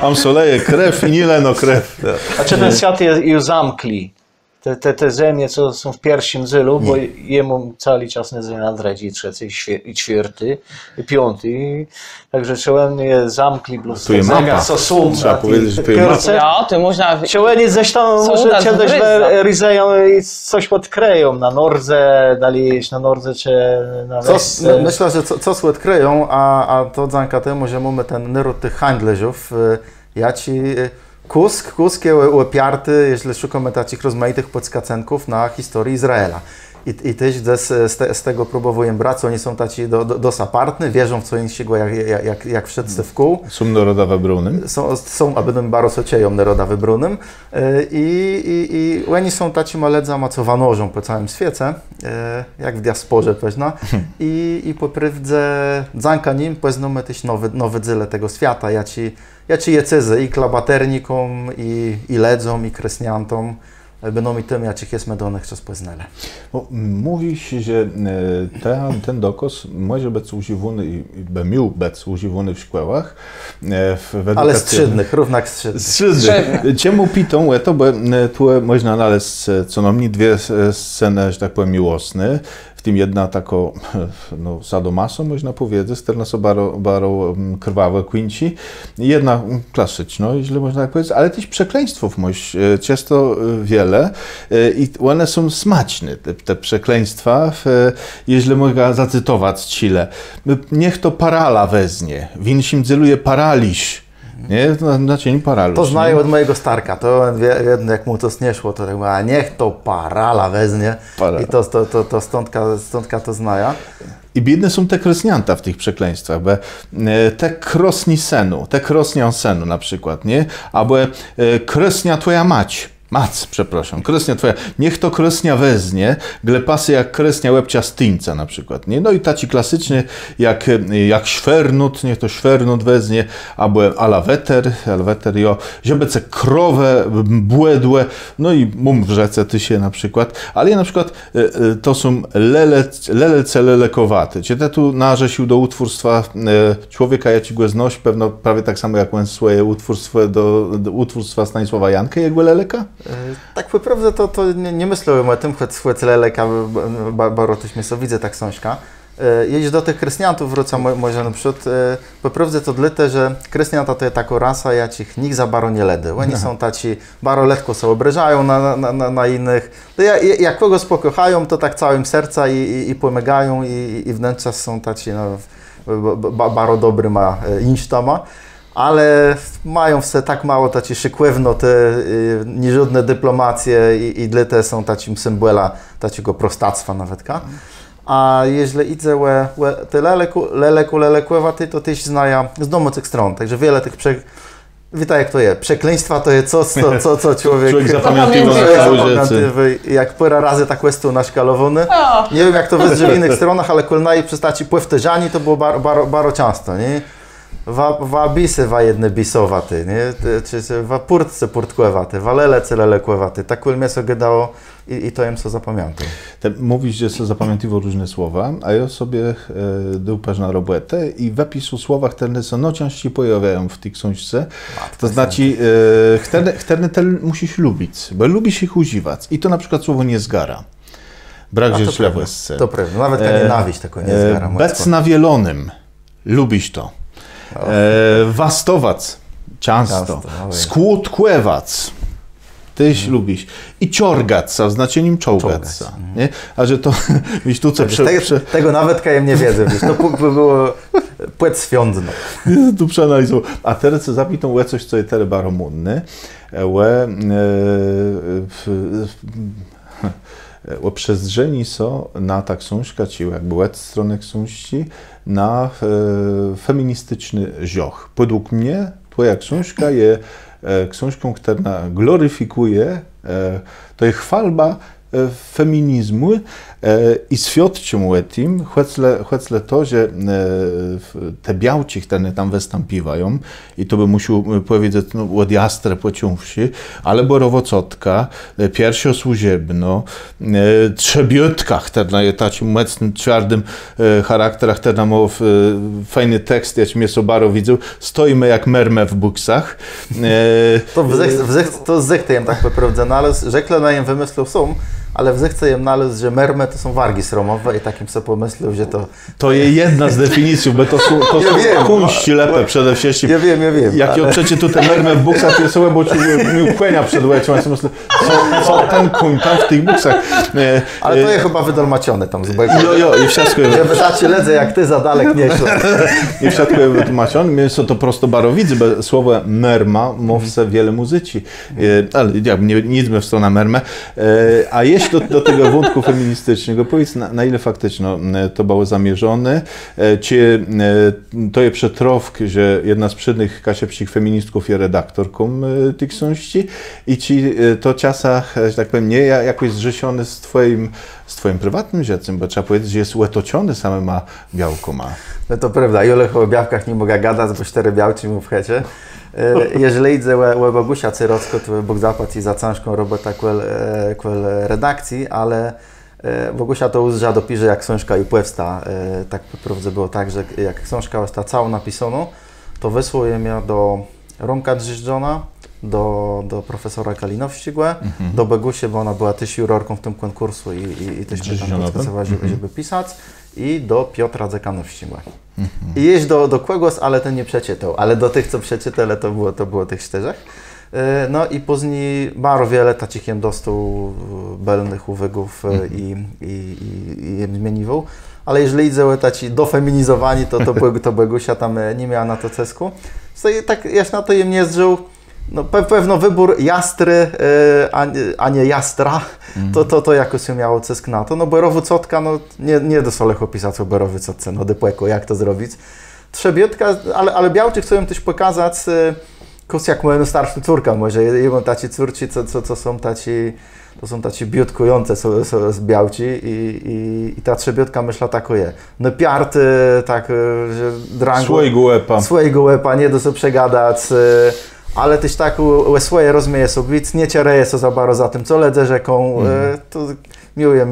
Am soleje krew i nie leno krew. A czy ten świat jest już zamkli? Te ziemie, co są w pierwszym zylu, bo jemu cały czas nie nadredzi trzeci, i czwarty, i piąty. Także czołem je zamkli, tu jest mapa. Trzeba powiedzieć, że tu jest mapa. Ja, ty można... Czołem ześ tam może kiedyś ryzeją i coś odkryją na Nordze, dalej na Nordze czy na Wesce. Myślę, że coś odkryją, a to dzięki temu, że mamy ten naród tych handlerzów, ja ci... Kuskie łopiarty, jeśli szukamy takich rozmaitych podskacenków na historii Izraela. I też z tego próbowuję brać, oni są taci dosapartny, wierzą w co innego jak wszyscy w kół. Są naroda wybrunym. Są, a będą bardzo cieją naroda wybrunym. I oni są taci maledza macowanożą po całym świecie, jak w diasporze pewna. I po prawdzie dzanka nim poznamy też nowe dzyle tego świata. Ja ci jecyzy i klabaternikom, i ledzom, i kresniantom, będą i tym, jakich jest medonych czas poznali. Mówi się, że ten dokos może być używany i miał być używany w szkołach. Ale strzydnych, równak strzydnych. Strzydnych. Czemu pitą to, bo tu można znaleźć co najmniej dwie sceny, że tak powiem, miłosne. W tym jedna tako, no, sadomaso, można powiedzieć, sterna są bardzo krwawe quinci. Jedna klasyczna, jeśli można tak powiedzieć, ale też przekleństwów często wiele i one są smaczne, te przekleństwa, jeśli mogę zacytować Chile. Niech to parala weznie, winsim celuje paraliż. Nie, na cień paralusz. To znają od mojego starka, to jedno jak mu to nie szło, to tak mówię, a niech to parala weznie. I to stądka to znaja. I biedne są te kresnięta w tych przekleństwach, bo te krosni senu, te krosnią senu na przykład, nie? Albo kresnia twoja mać. Przepraszam, kresnia twoja, niech to kresnia weznie, glepasy jak kresnia łebcia styńca na przykład, nie? No i taci klasycznie jak szwernut, niech to szwernut weznie, albo alaweter, jo, ziobece krowę, błędłe, no i mum w rzece tysie na przykład, ale na przykład to są lelece lelekowaty, cie te tu narzesił do utwórstwa człowieka, ja ci go znoś, pewno prawie tak samo jak on swoje utwórstwo do utwórstwa Stanisława Jankę, jak leleka? Tak naprawdę to nie myślałem o tym, choć leleka, bardzo też mnie widzę tak książka. Jeśli do tych kresniantów wrócę może na przykład, po prawdzie to dlatego, że kresnianta to jest taka rasa, jakich nikt za bardzo nie ledy. Oni są taci, bardzo lekko się obrażają na innych. Jak kogoś pokochają, to tak całym serca i pomagają i wnętrza są taci, no, bardzo dobry ma insztama. Ale mają w tak mało taci szykłewno te nieżadne dyplomacje i dla te są takim symbola takiego prostactwa nawetka. A jeśli idzie te lelekłewaty, to też znaja z domu tych stron. Także wiele tych witaj jak to jest. Przekleństwa to jest co człowiek zapamiętywy. Jak parę razy tak jest tu naszkalowany. Nie wiem jak to jest w innych stronach, ale kolnaj przestaci pływ te żani to było bardzo często, nie? Wabisy jedne bisowaty, nie? Czy purtce purtkłewaty, walelece lelekłewaty. Tak mnie sobie dało i to jem co zapamiętam. Mówisz, że sobie zapamiętywał różne słowa, a ja sobie dupasz na robotę i w opisu słowach te są no częściej pojawiają w tej książce. To znaczy, chterne musisz lubić, bo lubisz ich używać. I to na przykład słowo nie zgara. Brak życzliwości. To prawda, nawet ta nienawiść taką nie zgara. Bec na wielonym. Lubisz to. Wastowac. Często. Skłódkłewac. Tyś lubisz. I ciorgac, w znaczeniem czołgac. A że to, wiesz, tu co tego nawet kajem nie wiedzę, wiesz, to by było płet świątno. Tu przeanalizował. A teraz co zapitą łe coś, co jest teraz bardzo modne. Przestrzeni są na ta książka, czyli jakby łec stronę książki, na feministyczny zioch. Według mnie twoja książka jest książką, która gloryfikuje, to jest chwalba feminizmu i świadczą o tym, choćle to, że te białci, które tam występują, i to by musiał powiedzieć no, od jastre pociąwszy, ale borowocotka, piersiosłużebno, trzebiotka, która jest takim mocnym, twardym charakterem, która ma fajny tekst, jak mnie sobaro widzę, stoimy jak merme w buksach. To zechcejem tak naprawdę, no ale rzekle na jem wymysłu są, ale wzechce jem nalez, że merme to są wargi sromowe i takim sobie pomyślał, że to... To jest jedna z definicji, bo to są kunści lepę przede wszystkim. Ja wiem. Jak ale... odczecie tu te merme w buksach, to jest bo mi ukłenia przed łecią, ja myślę, co ten kuń tam w tych buksach. Ale to jest chyba wydolmaczone tam z boku. I wszystko jest... Ja wystarczy ledzę, jak ty za dalek nie szło. I wszystko jest wytłumaczone. Mnie są to prosto barowicy, bo słowo merma mówce wiele muzyci. Ale ja nie idziemy w stronę mermę. A jeśli do tego wątku feministycznego, powiedz na ile faktycznie to było zamierzone, czy to jest przetrowk, że jedna z przednich kasiepskich feministków jest redaktorką tych książki i czy to czasach, że tak powiem, nie jakoś zrzeszony z twoim prywatnym życiem, bo trzeba powiedzieć, że jest łetoczony samema białkoma. No to prawda, Julech o białkach nie mogę gadać, bo 4 białci mu w hecie. Jeżeli idę u Bogusia Cyrocko, to Bóg zapłaci za ciężką robotę kwel redakcji, ale Bogusia to uzrza dopisze, jak książka i powsta. Tak naprawdę było tak, że jak książka została całą napisaną, to wysłałem ją do Romka Drzyżdżona, do profesora Kalinowścigłe, do Bogusie, bo ona była też jurorką w tym konkursu i też mnie tam podskazywała, żeby pisać, i do Piotra Zekanowścigłe. I jeść do kogoś, ale ten nie przeczytał, ale do tych, co przeczytali, to było tych 4. No i później bardzo wiele takich jem dostał belnych uwagów i jem zmieniwał. ale jeżeli idzie taci dofeminizowani, to Bogusia tam nie miała na to cesku. Tak jaś na to jem nie zżył. No, pewno wybór Jastry, a nie Jastra, to jakoś się miało cysk na to. No Berowy Cotka, no nie do solech opisać o Berowy Cotce, no dypłeko, jak to zrobić. Trzebietka, ale Białczy chcą też pokazać, jak moja starsza córka może, jemu taci córci, co są taci, to są taci biutkujące z Białci i ta trzebietka myśla tako je. No piarty, tak, że drango... Swojego łepa, nie do sobie przegadać, ale też tak swoje rozmieje sobie, nie ciereje się za bardzo za tym, co ledzę rzeką, to miłuję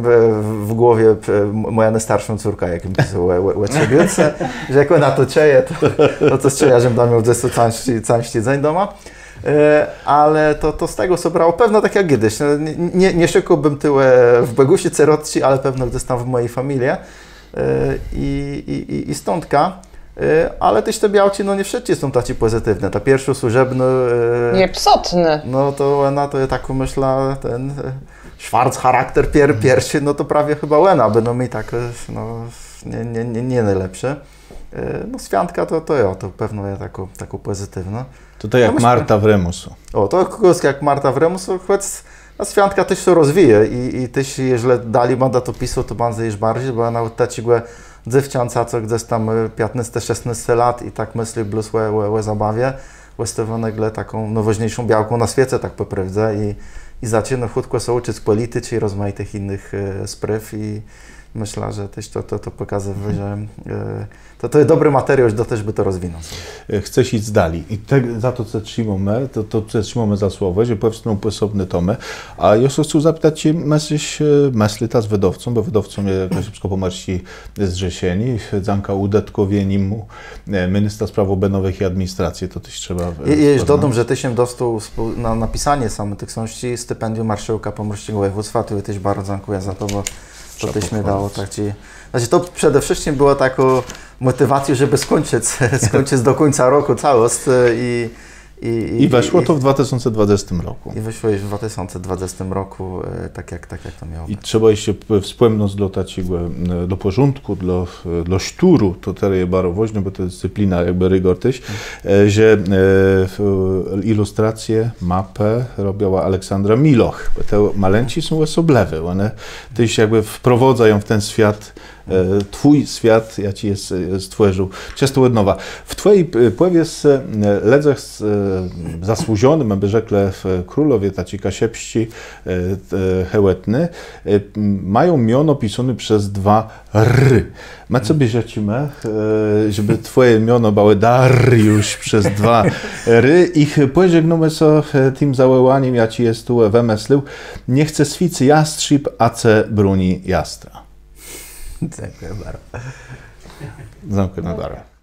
w głowie moja najstarszą córka, jakim pisał trzebiece, że jak ona to czeje, to strzeja, żebym tam miał gdzieś całości dzień doma. Ale to z tego co brało, pewno tak jak kiedyś, no, nie szukałbym tyłe w Begusie Cerotci, ale pewno gdzieś tam w mojej familii i stądka. Ale też te Białci, no nie wszyscy są tacy pozytywne. Ta pierwsza służebna... Nie psotny. No to ona to tak myśla, ten szwarc charakter pierwszy, no to prawie chyba Łena, by no mi tak, no nie najlepsze. No Swianka to pewno jest taką pozytywną. To jak Marta w Remusu. O, to jak Marta w Remusu, choć Swianka też się rozwija i też, jeżeli dali mandatopisu, to bardzo już bardziej, bo ona ta cigłe dziewczęca, co gdzieś tam 15-16 lat i tak myśli blues łe zabawie, łe taką nowoźniejszą białką na świecie, tak po prawdzie i zaczyna chłodko się uczyć polityki i rozmaitych innych spraw i myślę, że też to pokazuje, że to jest dobry materiał, że też by to rozwinąć. Chcesz iść dalej i za to, co trzymamy, to trzymamy za słowo, że powstaną osobne tomy, a jeszcze chcę zapytać Cię, myśli ta z wydawcą, bo wydawcą jest szybko pomarści zrzesieni, Zanka udetkowieni mu ministra spraw obrębowych i administracji, to też trzeba... Jeśli dodam, że Ty się dostał na napisanie samych tych książki stypendium marszałka pomorskiego województwa, to też bardzo dziękuję za to, bo to też mi dało tak ci... Znaczy to przede wszystkim było taką motywacją, żeby skończyć do końca roku całość I weszło to w 2020 roku. I wyszło już w 2020 roku, tak jak to miało być. I trzeba jeszcze wspomnieć do porządku, dla szturu, to teraz jest bardzo ważne, bo to jest dyscyplina, jakby rygor też, że ilustrację, mapę robiła Aleksandra Miloch. Te maleńci są osoblewe, one też jakby wprowadzają w ten świat, Twój świat, ja Ci stworzył. Często ładnowa. W Twojej pływie ledzech zasłużonym, aby rzekle w królowie taci kasiepści hełetny, mają miono pisane przez 2 r. Ma co bierzecimy, żeby Twoje miono było Dariusz przez 2 r. Ich pożegnamy so tym zawołaniem, ja Ci jest tu wymyślił. Nie chcę swicy jastrzyb, a ce bruni jastra. Dziękuję bardzo. Dziękuję bardzo.